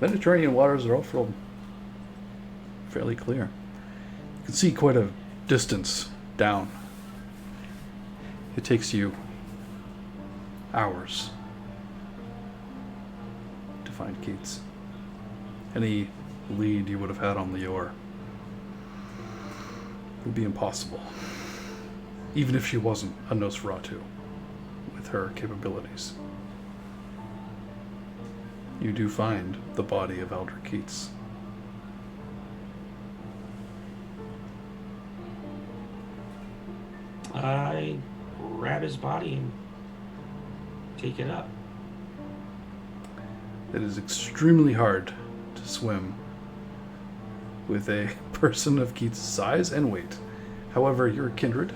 Mediterranean waters are also fairly clear. You can see quite a distance down. It takes you hours to find Keats. Any lead you would have had on Lior would be impossible, even if she wasn't a Nosferatu with her capabilities. You do find the body of Aldric Keats. I grab his body and take it up. It is extremely hard to swim with a person of Keats' size and weight. However, you're a kindred.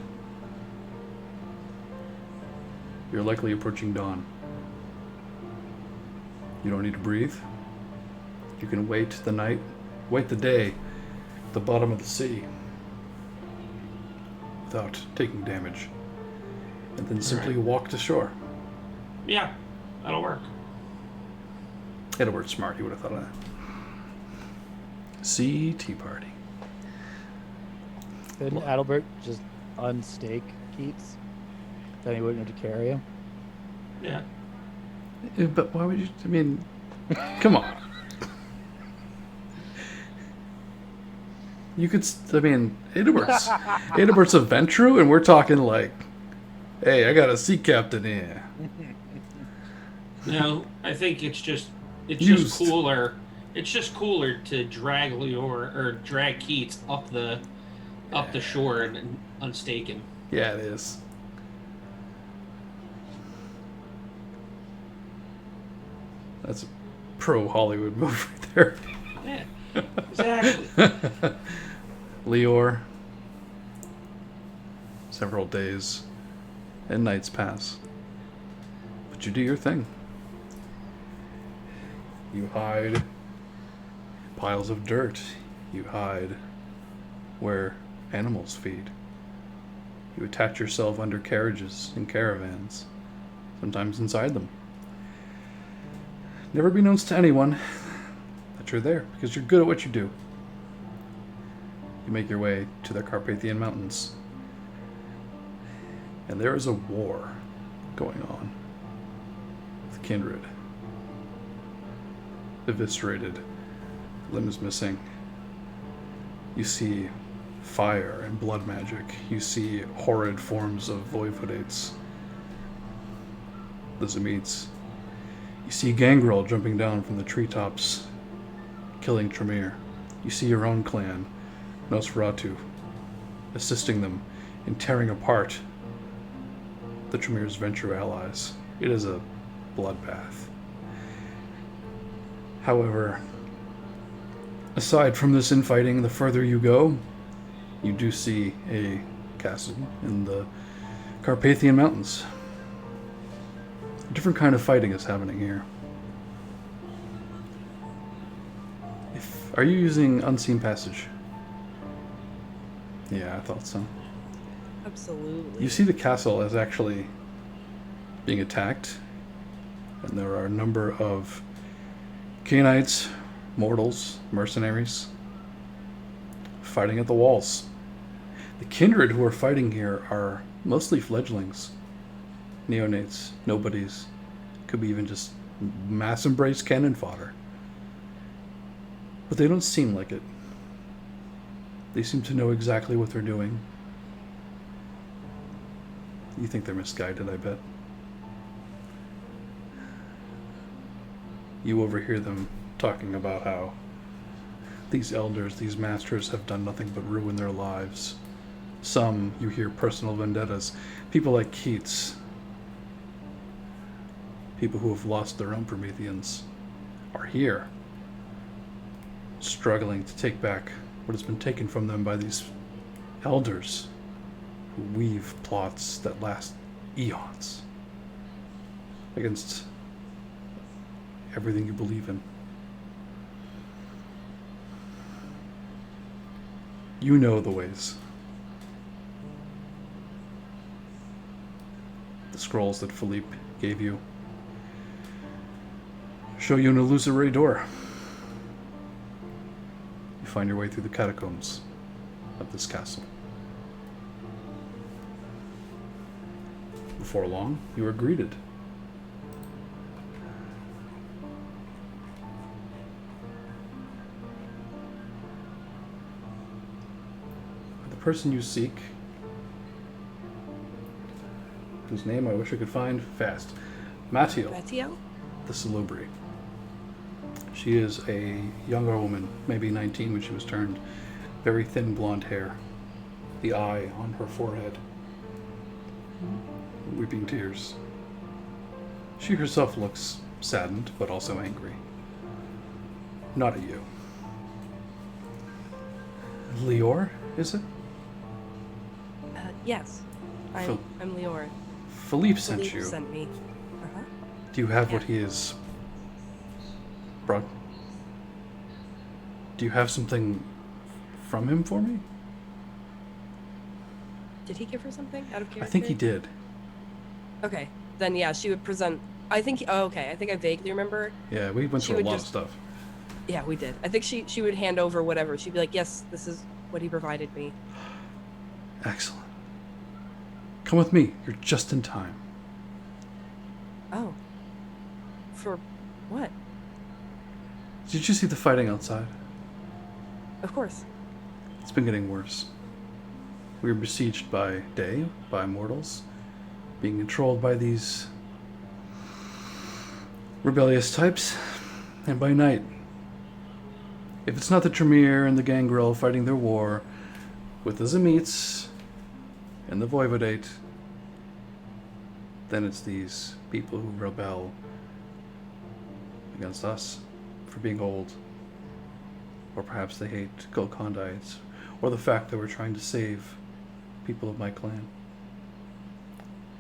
You're likely approaching dawn. You don't need to breathe. You can wait the day at the bottom of the sea without taking damage, and then simply walk to shore. Yeah, that'll work. Adalbert's smart, he would have thought of that. Sea tea party. Couldn't Adalbert just unstake Keats? Then he wouldn't have to carry him. Yeah. But why would you? I mean, come on. You could. I mean, Adalbert's a Ventrue, and we're talking like, hey, I got a sea captain here. No, I think it's just Used. cooler. It's just cooler to drag Lior or drag Keats up the shore and unstake him. Yeah, it is. That's a pro Hollywood move right there. Yeah, exactly. Lior. Several days and nights pass. But you do your thing. You hide piles of dirt. You hide where animals feed. You attach yourself under carriages and caravans, sometimes inside them. Never be known to anyone that you're there, because you're good at what you do. You make your way to the Carpathian Mountains, and there is a war going on with kindred. Eviscerated, limbs missing. You see fire and blood magic. You see horrid forms of voivodates, the Zamites. You see Gangrel jumping down from the treetops, killing Tremere. You see your own clan, Nosferatu, assisting them in tearing apart the Tremere's Ventrue allies. It is a bloodbath. However, aside from this infighting, the further you go, you do see a castle in the Carpathian Mountains. A different kind of fighting is happening here. Are you using Unseen Passage? Yeah, I thought so. Absolutely. You see the castle as actually being attacked, and there are a number of Cainites, mortals, mercenaries, fighting at the walls. The kindred who are fighting here are mostly fledglings, neonates, nobodies, could be even just mass embrace cannon fodder. But they don't seem like it. They seem to know exactly what they're doing. You think they're misguided, I bet. You overhear them talking about how these elders, these masters, have done nothing but ruin their lives. Some, you hear personal vendettas. People like Keats, people who have lost their own Prometheans, are here, struggling to take back what has been taken from them by these elders who weave plots that last eons against everything you believe in. You know the ways. The scrolls that Philippe gave you show you an illusory door. You find your way through the catacombs of this castle. Before long, you are greeted. The person you seek, whose name I wish I could find fast, Mateo, Mateo? the Salubri. She is a younger woman, maybe 19 when she was turned, very thin blonde hair, the eye on her forehead, weeping tears. She herself looks saddened, but also angry. Not at you. Lior, is it? Yes. Phil- I'm Lior. Philippe sent Philippe you. sent me. Uh-huh. Do you have what Yeah. he is brought? Do you have something from him for me? Did he give her something out of character? I think he did. Okay. Then yeah, she would present. I think. Oh, okay. I think I vaguely remember. Yeah, we went She through a would lot just- of stuff. Yeah, we did. I think she would hand over whatever. She'd be like, "Yes, this is what he provided me." Excellent. Come with me. You're just in time. Oh. For what? Did you see the fighting outside? Of course. It's been getting worse. We are besieged by day, by mortals, being controlled by these rebellious types, and by night. If it's not the Tremere and the Gangrel fighting their war with the Zemits and the Voivodate, then it's these people who rebel against us for being old. Or perhaps they hate Golcondites, or the fact that we're trying to save people of my clan.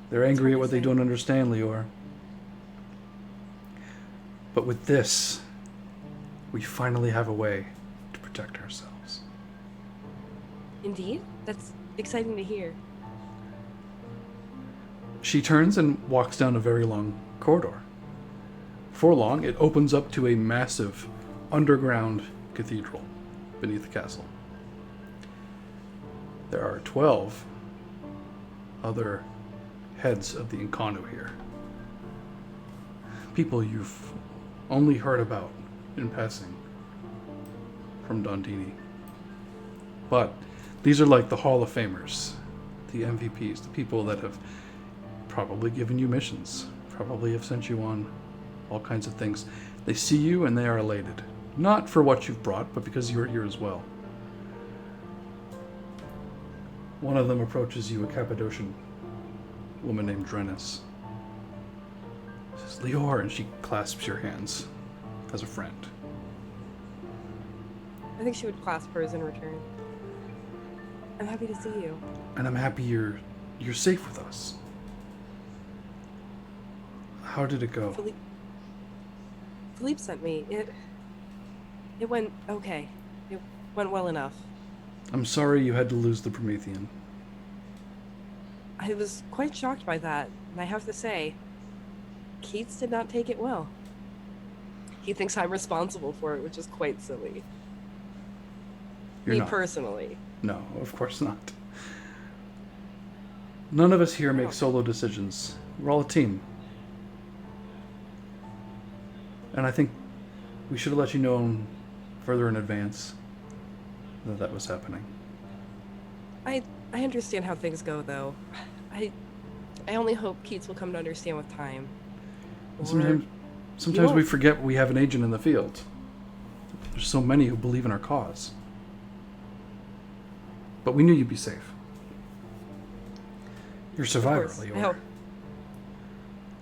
They're angry at what they don't understand, Lior. But with this, we finally have a way to protect ourselves. Indeed. That's exciting to hear. She turns and walks down a very long corridor. Before long, it opens up to a massive underground cathedral beneath the castle. There are 12 other heads of the Incanu here. People you've only heard about in passing from Dondini. But these are like the Hall of Famers, the MVPs, the people that have probably given you missions, probably have sent you on all kinds of things. They see you and they are elated. Not for what you've brought, but because you're here as well. One of them approaches you, a Cappadocian woman named Drennis. Says, Lior, and she clasps your hands as a friend. I think she would clasp hers in return. I'm happy to see you. And I'm happy you're safe with us. How did it go? Philippe sent me. It went okay. It went well enough. I'm sorry you had to lose the Promethean. I was quite shocked by that, and I have to say, Keats did not take it well. He thinks I'm responsible for it, which is quite silly. You're Me not. personally. No, of course not. None of us here make solo decisions. We're all a team. And I think we should have let you know further in advance that that was happening. I understand how things go, though. I only hope Keats will come to understand with time. Or Sometimes we won't. forget we have an agent in the field. There's so many who believe in our cause. But we knew you'd be safe. You're a survivor, course. I Lior. hope.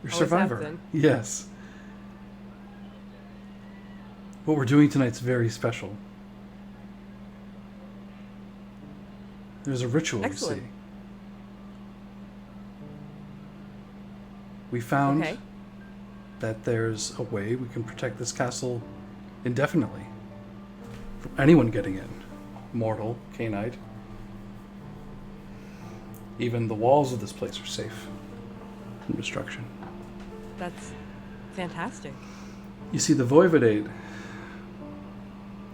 You're a Always have survivor. been. Yes. What we're doing tonight's very special. There's a ritual, Excellent. you see. We found Okay. that there's a way we can protect this castle indefinitely from anyone getting in. mortal, Cainite. Even the walls of this place are safe from destruction. That's fantastic. You see, the Voivodate,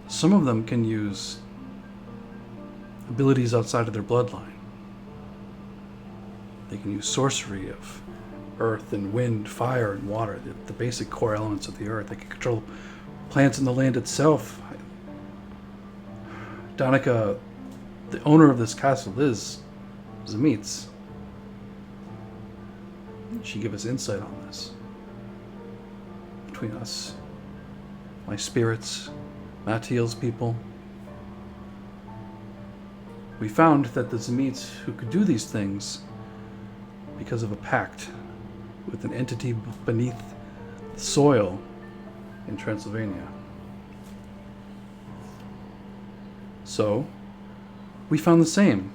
some of them can use abilities outside of their bloodline. They can use sorcery of earth and wind, fire and water, the basic core elements of the earth. They can control plants in the land itself. Danica, the owner of this castle, is Zemitz. She gave us insight on this. Between us, my spirits, Matiel's people, we found that the Zemitz who could do these things because of a pact with an entity beneath the soil in Transylvania. So, we found the same.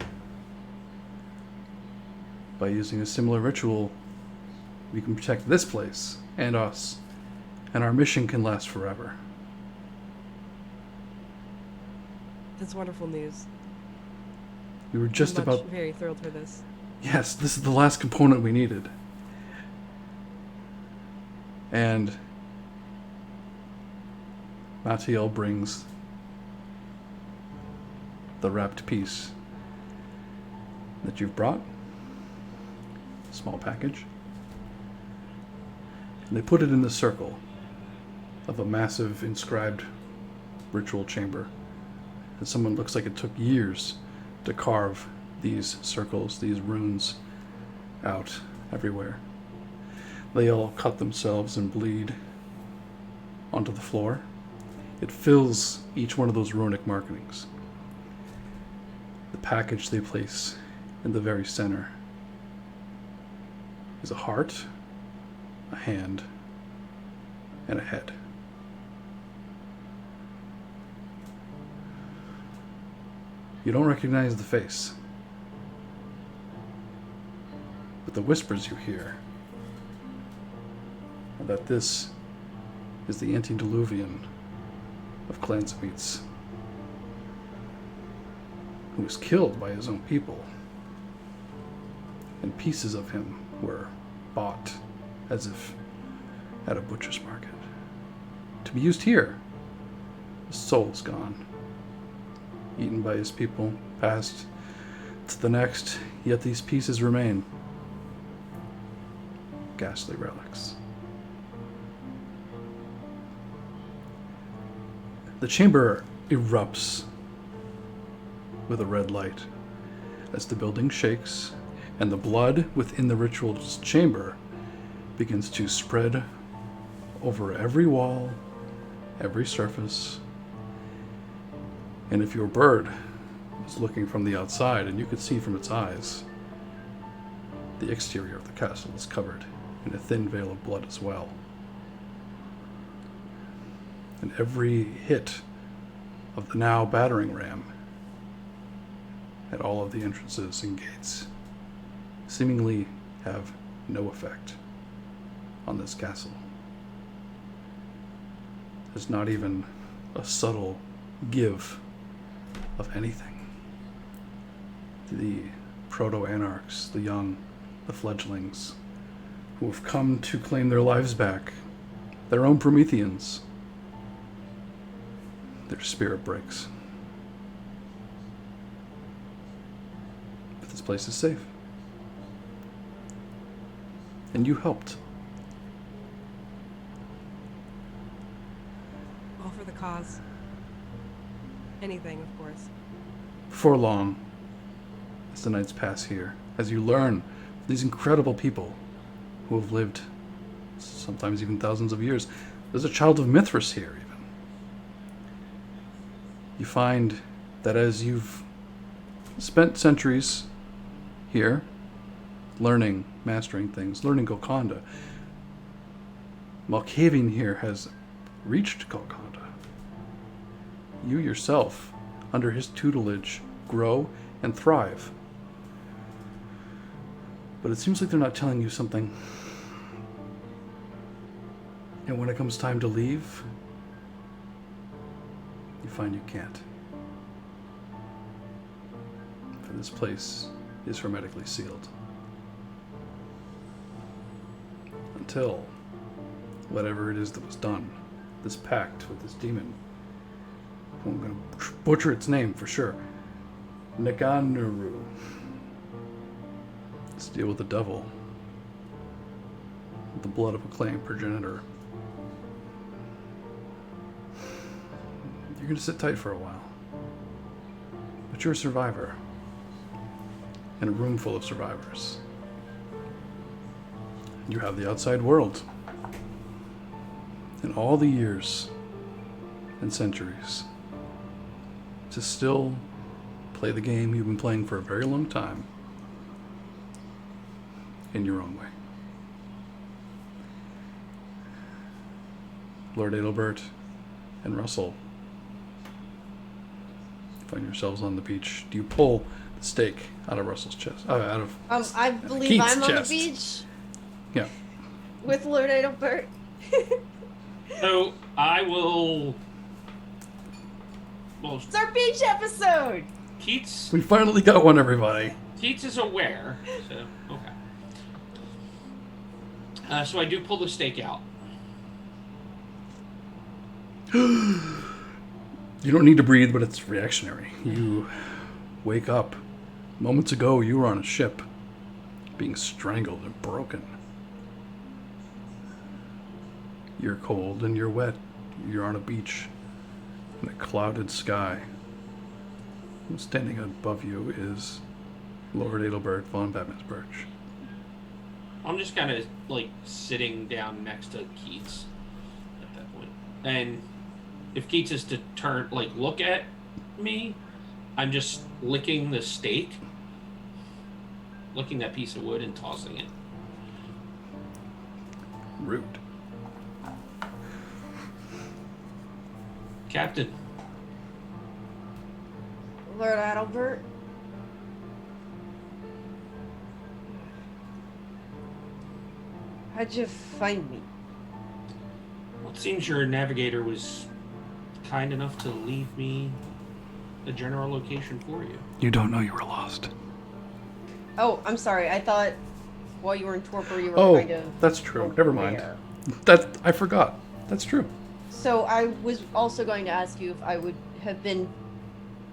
By using a similar ritual, we can protect this place and us, and our mission can last forever. That's wonderful news. We were just I'm about... very thrilled for this. Yes, this is the last component we needed. And Matiel brings the wrapped piece that you've brought. Small package. And they put it in the circle of a massive inscribed ritual chamber. And someone looks like it took years to carve these circles, these runes out everywhere. They all cut themselves and bleed onto the floor. It fills each one of those runic markings. The package they place in the very center is a heart, a hand, and a head. You don't recognize the face, but the whispers you hear are that this is the antediluvian of Clan Zemitz, who was killed by his own people, and pieces of him were bought as if at a butcher's market. To be used here, his soul is gone, eaten by his people, passed to the next, yet these pieces remain. Ghastly relics. The chamber erupts with a red light as the building shakes and the blood within the ritual's chamber begins to spread over every wall, every surface. And if your bird was looking from the outside and you could see from its eyes, the exterior of the castle is covered in a thin veil of blood as well. And every hit of the now battering ram at all of the entrances and gates seemingly have no effect on this castle. There's not even a subtle give of anything. The proto-anarchs, the young, the fledglings, who have come to claim their lives back, their own Prometheans, their spirit breaks. But this place is safe. And you helped. All for the cause. Anything, of course. Before long, as the nights pass here, as you learn these incredible people who have lived sometimes even thousands of years, there's a child of Mithras here even. You find that as you've spent centuries here, learning, mastering things, learning Golconda, Malkavian here has reached Golconda. You yourself, under his tutelage, grow and thrive. But it seems like they're not telling you something. And when it comes time to leave, you find you can't. This place is hermetically sealed. Until whatever it is that was done, this pact with this demon, I'm going to butcher its name for sure, Naganuru. Let's deal with the devil, with the blood of a claimed progenitor. You're going to sit tight for a while. But you're a survivor. In a room full of survivors. You have the outside world. And all the years and centuries to still play the game you've been playing for a very long time in your own way. Lord Adalbert and Russell, find yourselves on the beach. Do you pull the stake out of Russell's chest? Out of I believe Keats' I'm on chest. the beach Yeah. with Lord Adalbert. So I will. Well, It's our beach episode. Keats. We finally got one, everybody. Keats is aware. So okay. So I do pull the stake out. You don't need to breathe, but it's reactionary. You wake up. Moments ago, you were on a ship, being strangled and broken. You're cold and you're wet. You're on a beach in a clouded sky. And standing above you is Lord Adalbert von Batmansberg. I'm just kind of like sitting down next to Keats at that point. And if Keats is to turn, like, look at me, I'm just licking the stake, licking that piece of wood and tossing it. Rude. Captain, Lord Adalbert. How'd you find me? well, it seems your navigator was kind enough to leave me a general location for you. You don't know you were lost. Oh, I'm sorry. I thought while you were in torpor, you were kind of. That's true. Never mind. aware. I forgot. That's true. So I was also going to ask you if I would have been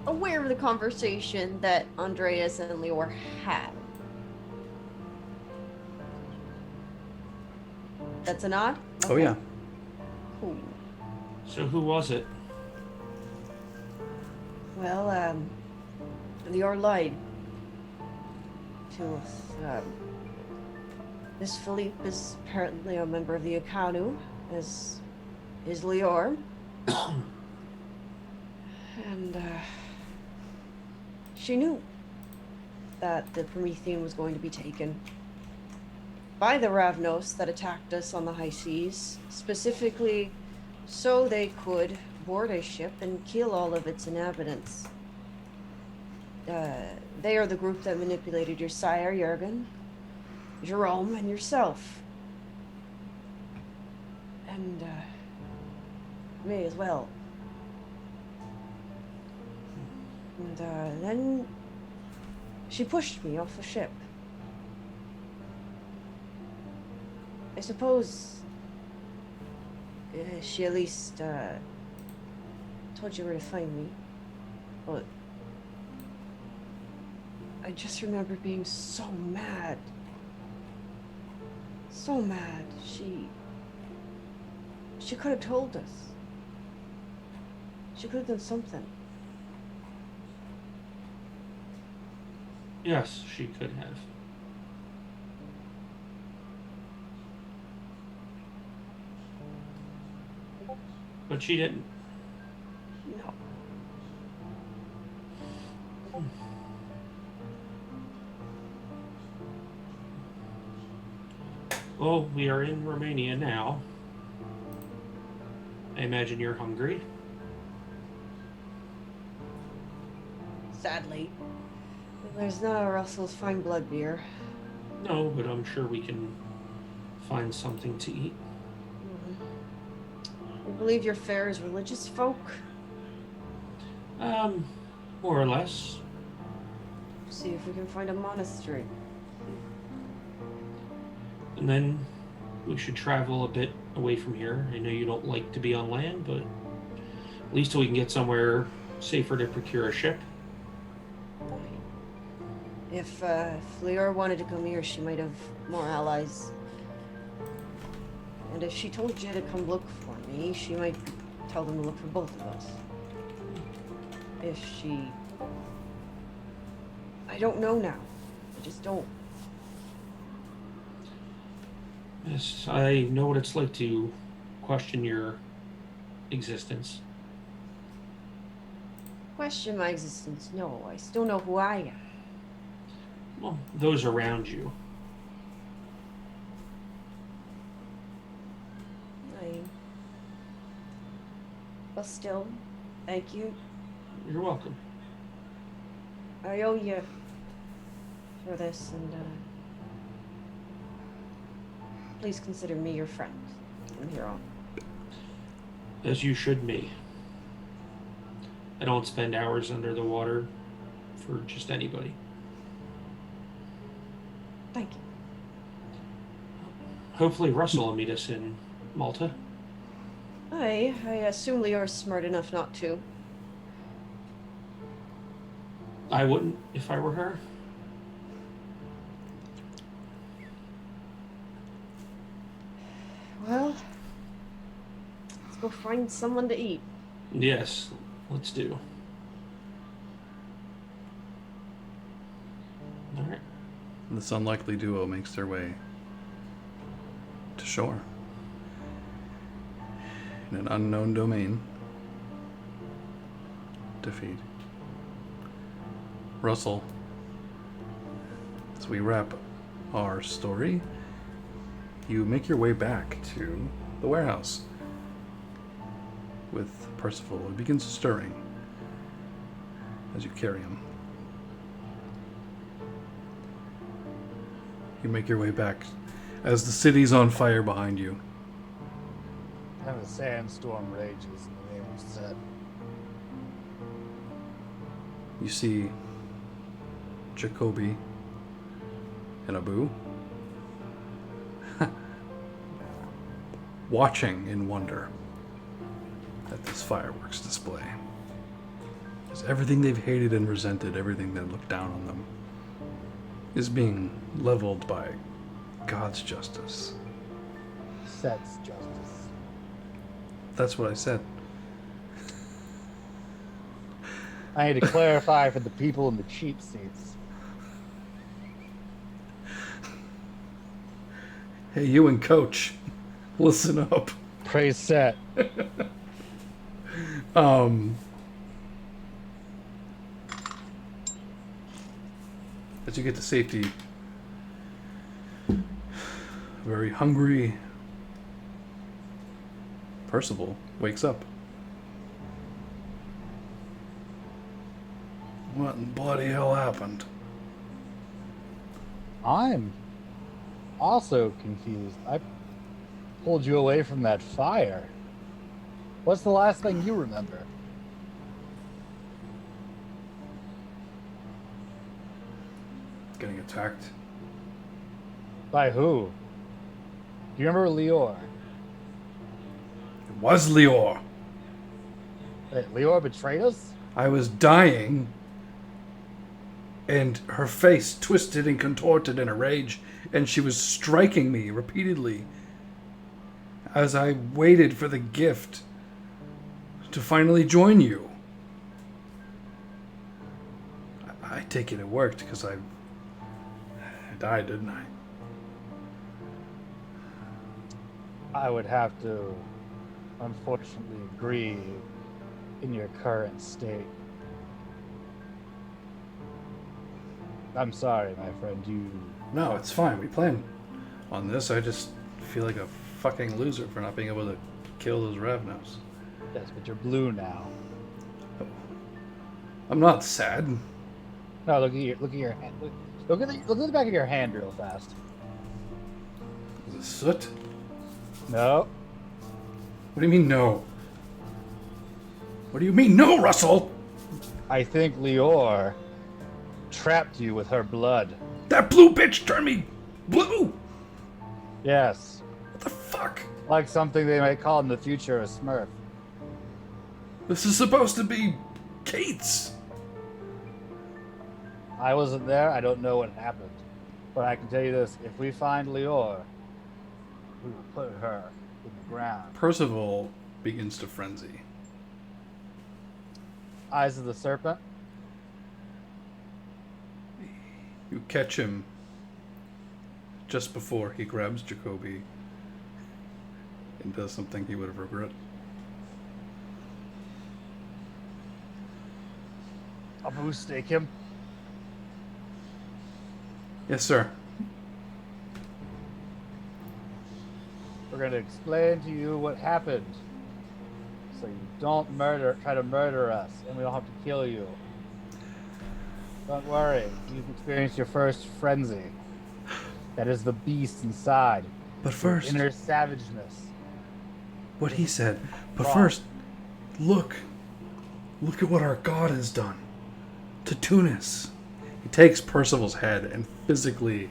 aware of the conversation that Andreas and Lior had. That's a nod? Oh, yeah. Cool. So who was it? Well, Lior lied to us. This Philippe is apparently a member of the Akanu, as is Lior. And, she knew that the Promethean was going to be taken by the Ravnos that attacked us on the high seas, specifically so they could board a ship and kill all of its inhabitants. They are the group that manipulated your sire, Jurgen, Gerome, and yourself. And, me as well. And, then she pushed me off the ship. I suppose she at least told you where to find me. But I just remember being so mad. So mad. She could have told us. She could have done something. Yes, she could have. But she didn't. No. Well, we are in Romania now. I imagine you're hungry. Sadly. There's not a Russell's fine blood beer. No, but I'm sure we can find something to eat. I believe your fare is religious folk. More or less. see if we can find a monastery. And then we should travel a bit away from here. I know you don't like to be on land, but at least till we can get somewhere safer to procure a ship. If Lior wanted to come here, she might have more allies. And if she told you to come look for me, she might tell them to look for both of us. If she... I don't know now. I just don't. Yes, I know what it's like to question your existence. Question my existence? No, I still know who I am. Well, those around you. But still, thank you. You're welcome. I owe you for this, and please consider me your friend from here on. As you should me. I don't spend hours under the water for just anybody. Thank you. Hopefully Russell will meet us in Malta. I assume Lior's smart enough not to. I wouldn't if I were her. Well, let's go find someone to eat. Yes, let's do. Alright. This unlikely duo makes their way to shore in an unknown domain to feed. Russell, as we wrap our story, you make your way back to the warehouse with Percival, who begins stirring as you carry him. You make your way back as the city's on fire behind you. And a sandstorm rages in the name of Set. You see Jacoby and Abu watching in wonder at this fireworks display. As everything they've hated and resented, everything that looked down on them, is being leveled by God's justice. Set's justice. That's what I said. I need to clarify for the people in the cheap seats. Hey, you and Coach, listen up. Praise Set. As you get to safety, a very hungry Percival wakes up. What in bloody hell happened? I'm also confused. I pulled you away from that fire. What's the last thing you remember? Getting attacked. By who? Do you remember Lior? It was Lior. Wait, Lior betrayed us? I was dying, and her face twisted and contorted in a rage, and she was striking me repeatedly as I waited for the gift to finally join you. I take it worked because I died, didn't I? I would have to, unfortunately, agree in your current state. I'm sorry, my friend. You... No, it's fine. We planned on this. I just feel like a fucking loser for not being able to kill those Ravnos. Yes, but you're blue now. I'm not sad. No, look at your hand. Look at the back of your hand real fast. Is it soot? No. What do you mean, no? What do you mean, no, Russell? I think Lior entrapped you with her blood. That blue bitch turned me blue! Yes. What the fuck? Like something they might call in the future a smurf. This is supposed to be Keats! I wasn't there. I don't know what happened. But I can tell you this. If we find Lior, we will put her in the ground. Percival begins to frenzy. Eyes of the serpent. You catch him just before he grabs Jacoby and does something he would have regretted. Abu, stake him. Yes, sir. We're going to explain to you what happened. So you don't try to murder us, and we don't have to kill you. Don't worry. You've experienced your first frenzy. That is the beast inside. But first, Inner savageness. what he said. But Wrong. first, look at what our God has done to Tunis. He takes Percival's head and physically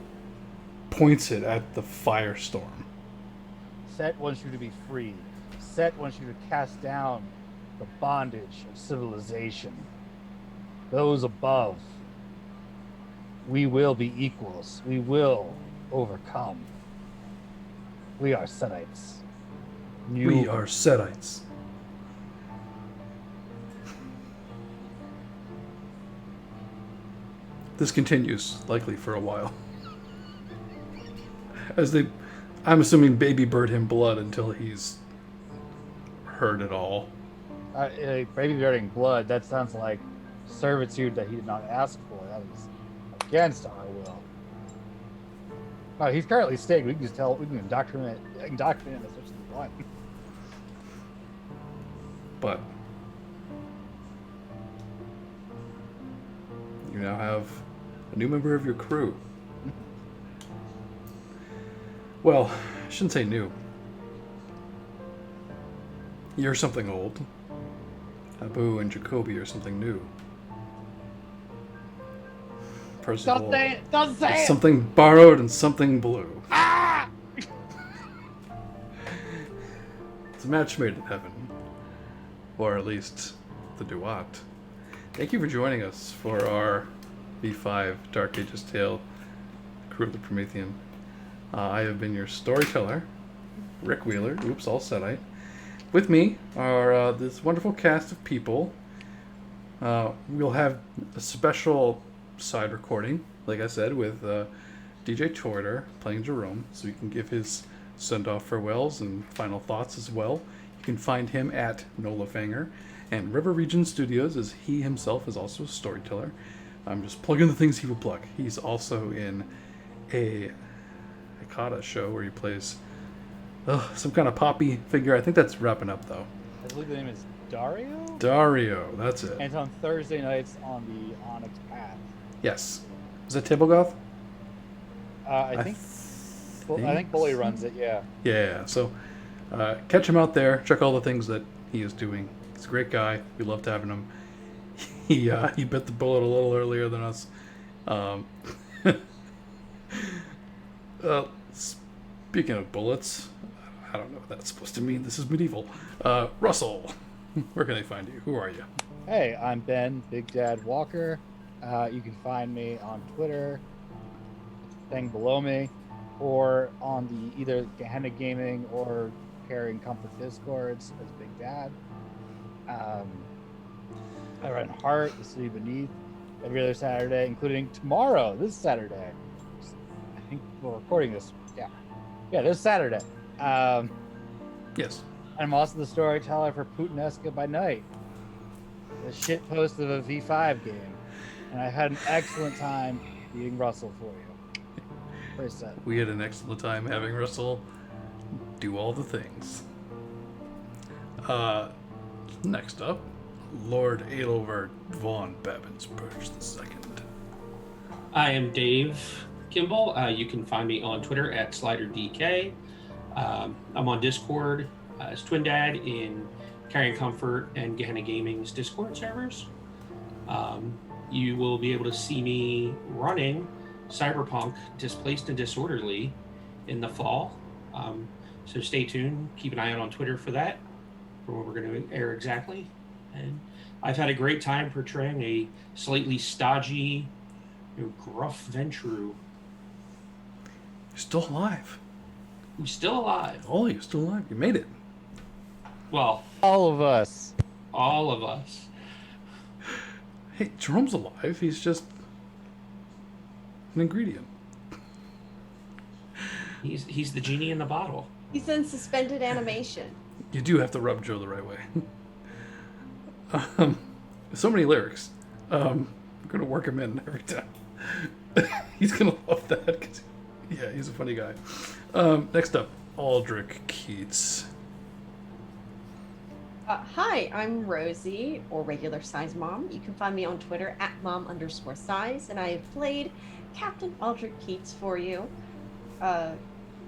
points it at the firestorm. Set wants you to be free. Set wants you to cast down the bondage of civilization. Those above. We will be equals. We will overcome. We are Setites. We are Setites. This continues, likely for a while. I'm assuming baby bird him blood until he's heard it all. Baby birding blood, that sounds like servitude that he did not ask for. That is against our will. He's currently staked. We can just tell, we can indoctrinate him as much as we want. But you now have a new member of your crew. Well, I shouldn't say new. You're something old. Abu and Jacoby are something new. Percival Don't say is it! something borrowed and something blue. Ah! It's a match made in heaven. Or at least the duat. Thank you for joining us for our V5 Dark Ages Tale Crew of the Promethean. I have been your storyteller, Rick Wheeler. Oops, all Setite. With me are this wonderful cast of people. We'll have a special side recording, like I said, with DJ Toreador playing Gerome, so he can give his send-off farewells and final thoughts as well. You can find him at Nolafanger, and River Region Studios, as he himself is also a storyteller. I'm just plugging the things he would plug. He's also in a Hikata show where he plays some kind of poppy figure. I think that's wrapping up, though. I believe the name is Dario? Dario, that's it. And it's on Thursday nights on the Onyx Path. Yes. Is that Table Goth? I think Bully runs it, yeah. Yeah, so catch him out there. Check all the things that he is doing. He's a great guy. We loved having him. He bit the bullet a little earlier than us. Speaking of bullets, I don't know what that's supposed to mean. This is medieval. Russell, where can they find you? Who are you? Hey, I'm Ben, Big Dad Walker. You can find me on Twitter, thing below me, or on the either Gehenna Gaming or Caring Comfort Discords as Big Dad. I run Heart, The City Beneath, every other Saturday, including tomorrow, this Saturday. I think we're recording this. Yeah, this Saturday. Yes. I'm also the storyteller for Putanesca by Night, the shitpost of a V5 game. And I had an excellent time beating Russell for you. First set. We had an excellent time having Russell do all the things. Next up, Lord Adalbert von Babbensburg II. I am Dave Kimble. You can find me on Twitter at SliderDK. I'm on Discord as Twin Dad in Carrying Comfort and Gehenna Gaming's Discord servers. you will be able to see me running Cyberpunk Displaced and Disorderly in the fall. So stay tuned. Keep an eye out on Twitter for that, for when we're going to air exactly. And I've had a great time portraying a slightly stodgy, gruff Ventrue. You're still alive. Who's still alive. Oh, you're still alive. You made it. Well, All of us. all of us. Hey, Jerome's alive. He's just an ingredient. He's the genie in the bottle. He's in suspended animation. You do have to rub Joe the right way. So many lyrics. I'm gonna work him in every time. He's gonna love that. 'Cause, yeah, he's a funny guy. Next up, Aldric Keats. Hi, I'm Rosie, or regular size mom. You can find me on Twitter at mom_size, and I have played Captain Aldric Keats for you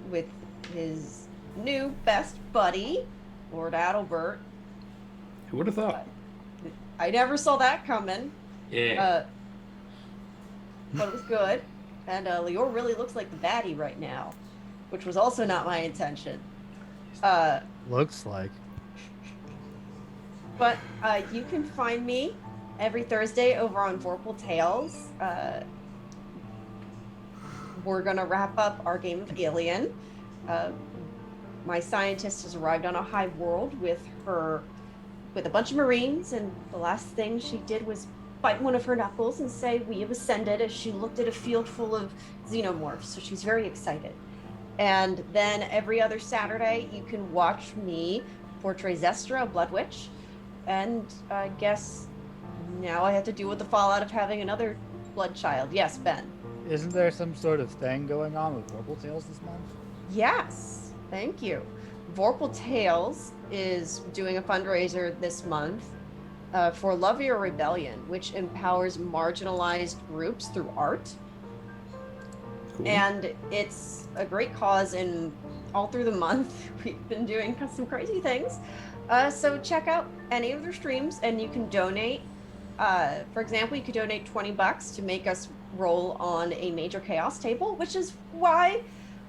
with his new best buddy, Lord Adalbert. Who would have thought? I never saw that coming. Yeah. But it was good. And Lior really looks like the baddie right now, which was also not my intention. Looks like. But you can find me every Thursday over on Vorpal Tales. We're going to wrap up our game of Alien. My scientist has arrived on a hive world with a bunch of Marines, and the last thing she did was bite one of her knuckles and say, "We have ascended," as she looked at a field full of xenomorphs. So she's very excited. And then every other Saturday, you can watch me portray Zestra, a Blood Witch. And I guess now I have to deal with the fallout of having another blood child. Yes, Ben. Isn't there some sort of thing going on with Vorpal Tales this month? Yes, thank you. Vorpal Tales is doing a fundraiser this month for Love Your Rebellion, which empowers marginalized groups through art. Cool. And it's a great cause, and all through the month, we've been doing some crazy things. So check out any of their streams, and you can donate. For example, you could donate $20 to make us roll on a major chaos table, which is why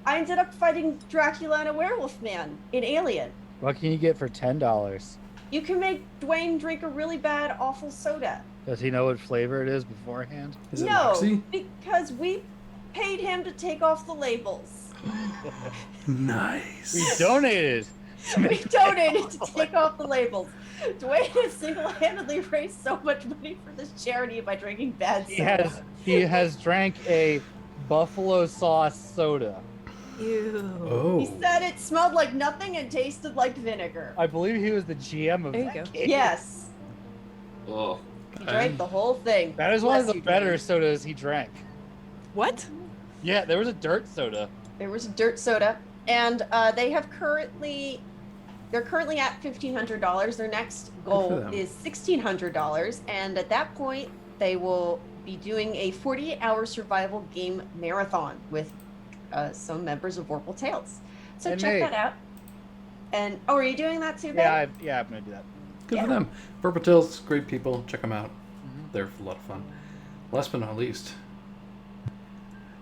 I ended up fighting Dracula and a werewolf man in Alien. What can you get for $10? You can make Dwayne drink a really bad, awful soda. Does he know what flavor it is beforehand? Is it No, Moxie? because we paid him to take off the labels. Nice. We donated. We donated to take off the labels. Dwayne has single-handedly raised so much money for this charity by drinking bad soda. He has drank a buffalo sauce soda. Ew. Oh. He said it smelled like nothing and tasted like vinegar. I believe he was the GM of There you that go. game. Yes, Oh. he drank the whole thing. That is one of Bless the you, better Dwayne. sodas he drank. What? Yeah, there was a dirt soda. There was a dirt soda, and they're currently at $1,500. Their next goal them. is $1,600, and at that point, they will be doing a 48-hour survival game marathon with some members of Vorpal Tales. So And check me. that out. And are you doing that too, Ben? Yeah, I'm gonna do that. Good for Yeah. them. Purple Tales, great people. Check them out. Mhm. They're a lot of fun. Last but not least,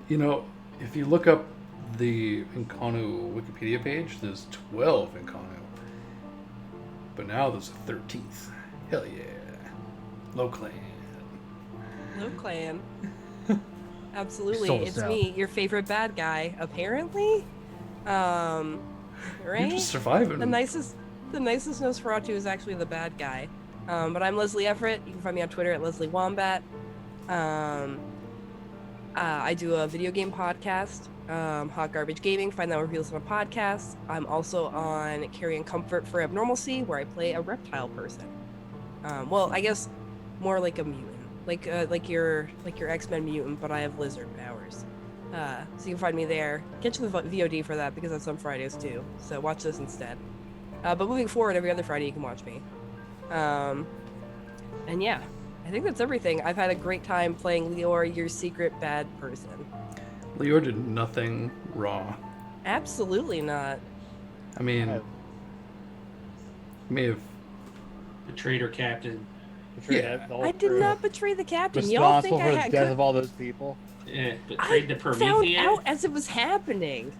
if you look up the Inconu Wikipedia page, there's 12 Inconu. But now there's a 13th. Hell yeah. Low Clan. No clan. Absolutely. Sold It's out. me, your favorite bad guy, apparently. Right? You're just surviving. The nicest Nosferatu is actually the bad guy. But I'm Leslee Everett. You can find me on Twitter at Leslee Wombat. I do a video game podcast, Hot Garbage Gaming. Find that wherever you listen to podcasts. I'm also on Carrying Comfort for Abnormalcy, where I play a reptile person. Well, I guess more like a mutant, like your X-Men mutant, but I have lizard powers. So you can find me there. Get you the VOD for that because that's on Fridays too. So watch this instead. But moving forward, every other Friday you can watch me. And yeah, I think that's everything. I've had a great time playing Lior, your secret bad person. Lior did nothing wrong. Absolutely not. I mean, Oh. may have. The traitor captain. Betrayed Yeah. the whole I did crew. not betray the captain. Y'all Responsible think for I the had? death of all those people. Betrayed the I found Promethean. out as it was happening.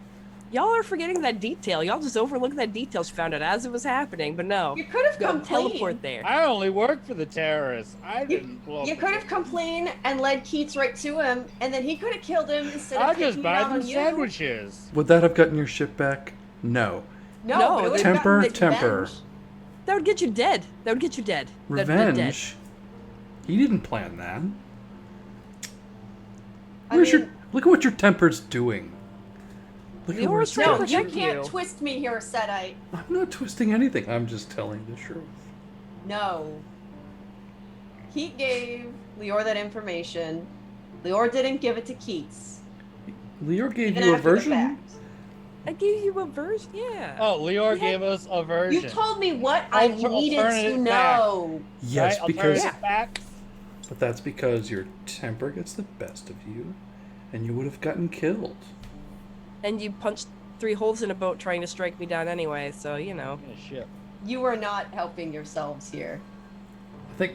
Y'all are forgetting that detail. Y'all just overlooked that detail. She found out as it was happening, but no. You could have Go complained. teleport there. I only work for the terrorists. I didn't blow up. You the could have building. complained and led Keats right to him, and then he could have killed him instead I'll of just taking it buy out them on you. sandwiches. Would that have gotten your ship back? No. No, No, but it would they- have Temper, gotten the temper. revenge. That would get you dead. That would get you dead. Dead. Revenge? He didn't plan that. I Where's mean, your... Look at what your temper's doing. Look at where Lior's it's trying to no, going. you protect can't you. twist me here, Setite. I'm not twisting anything. I'm just telling the truth. No. He gave Lior that information. Lior didn't give it to Keats. Lior gave Even you a after the version? fact. I gave you a version. Yeah. Oh, Lior Yeah. gave us a version. You told me what I needed to Alternative know. Yes, right? because... Alternative facts. But that's because your temper gets the best of you, and you would have gotten killed. And you punched 3 holes in a boat trying to strike me down anyway, so you know. Yeah, shit. You are not helping yourselves here. I think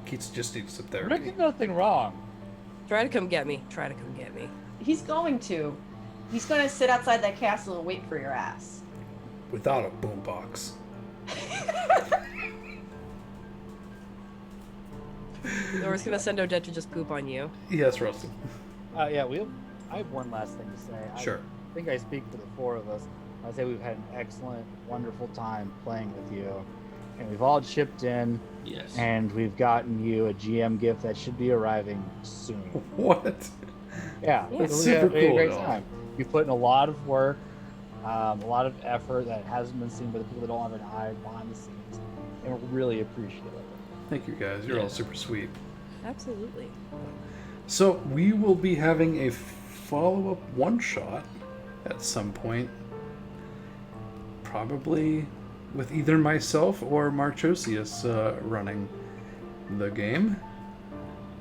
Keats just needs some Rick therapy. did nothing wrong. Try to come get me. Try to come get me. He's going to. He's going to sit outside that castle and wait for your ass. Without a boombox. Or it's gonna send Odette to just poop on you. Yes, Russell. Yeah, I have one last thing to say. Sure. I think I speak for the 4 of us. I say we've had an excellent, wonderful time playing with you, and we've all chipped in, Yes. and we've gotten you a GM gift that should be arriving soon. What? Yeah, That's we super had a cool, great though. time. You've put in a lot of work, a lot of effort that hasn't been seen by the people that don't have an eye behind the scenes, and we're really appreciative of it. Thank you guys. You're all Yeah. super sweet. Absolutely. So we will be having a follow-up one-shot at some point. Probably with either myself or Marchosius running the game.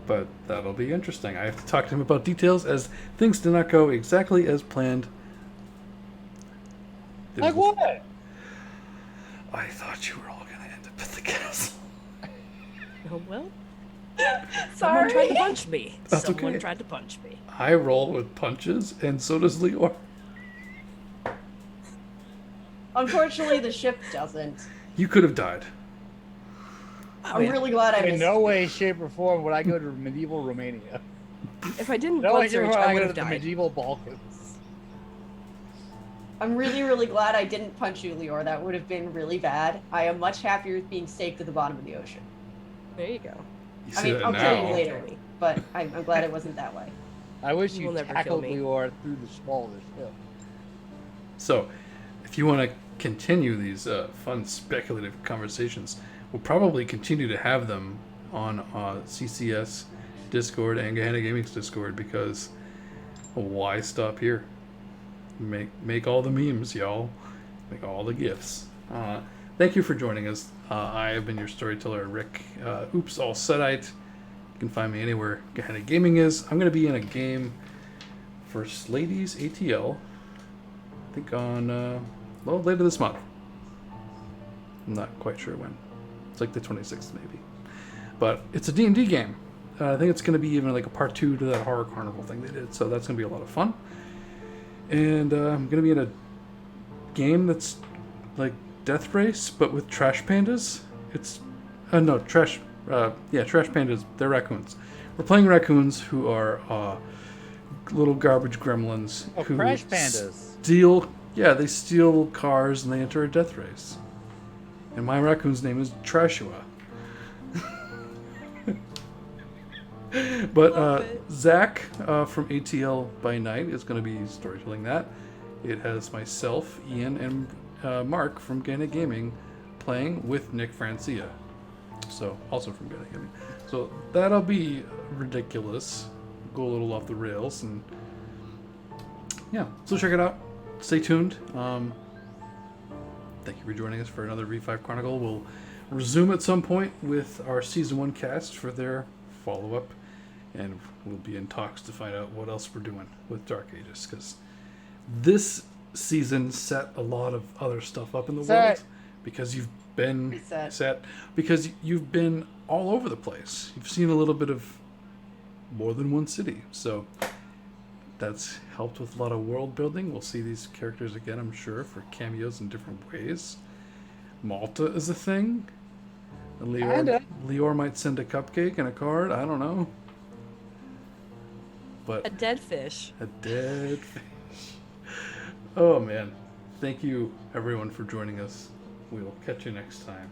But that'll be interesting. I have to talk to him about details as things did not go exactly as planned. There Like was- what? I thought you were all going to end up at the castle. Oh well. Someone tried to Sorry. punch me. That's Someone okay. tried to punch me. I roll with punches, and so does Lior. Unfortunately, the ship doesn't. You could have died. I'm really glad I In missed no it. way, shape, or form would I go to medieval Romania. If I didn't No blood way, shape, or surge, form would I I would go have to the died. medieval Balkans. I'm really, really glad I didn't punch you, Lior. That would have been really bad. I am much happier with being safe to the bottom of the ocean. There you go. You I say mean, that I'll now. kill you later, but I'm glad it wasn't that way. I wish You you will never kill tackled me. Lior through the small of the ship. So, if you want to continue these fun speculative conversations, we'll probably continue to have them on CCS Discord and Gehenna Gaming's Discord, because why stop here? Make all the memes, y'all. Make all the gifs. Thank you for joining us. I have been your storyteller, Rick. Oops, all Setite. You can find me anywhere Gehenna Gaming is. I'm going to be in a game for Slady's ATL. I think on, later this month. I'm not quite sure when. It's like the 26th maybe. But it's a D&D game. I think it's going to be even like a part 2 to that horror carnival thing they did. So that's going to be a lot of fun. And I'm going to be in a game that's like Death Race, but with trash pandas. It's, no, trash pandas. They're raccoons. We're playing raccoons who are little garbage gremlins Oh, who Crash Pandas. they steal cars and they enter a death race. And my raccoon's name is Trashua. But Love it. Zach from ATL by Night is going to be storytelling that. It has myself, Ian, and Mark from Gehenna Gaming playing with Nick Francia. So, also from Gehenna Gaming. So, that'll be ridiculous. Go a little off the rails. And yeah, so check it out. Stay tuned. Thank you for joining us for another V5 Chronicle. We'll resume at some point with our Season 1 cast for their follow-up. And we'll be in talks to find out what else we're doing with Dark Ages. Because this season set a lot of other stuff up in the world. Because you've been Reset. set because you've been all over the place. You've seen a little bit of more than one city, so that's helped with a lot of world building. We'll see these characters again, I'm sure, for cameos in different ways. Malta is a thing. And Lior might send a cupcake and a card. I don't know. But A dead fish. a dead fish. Oh man. Thank you everyone for joining us. We will catch you next time.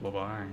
Bye-bye.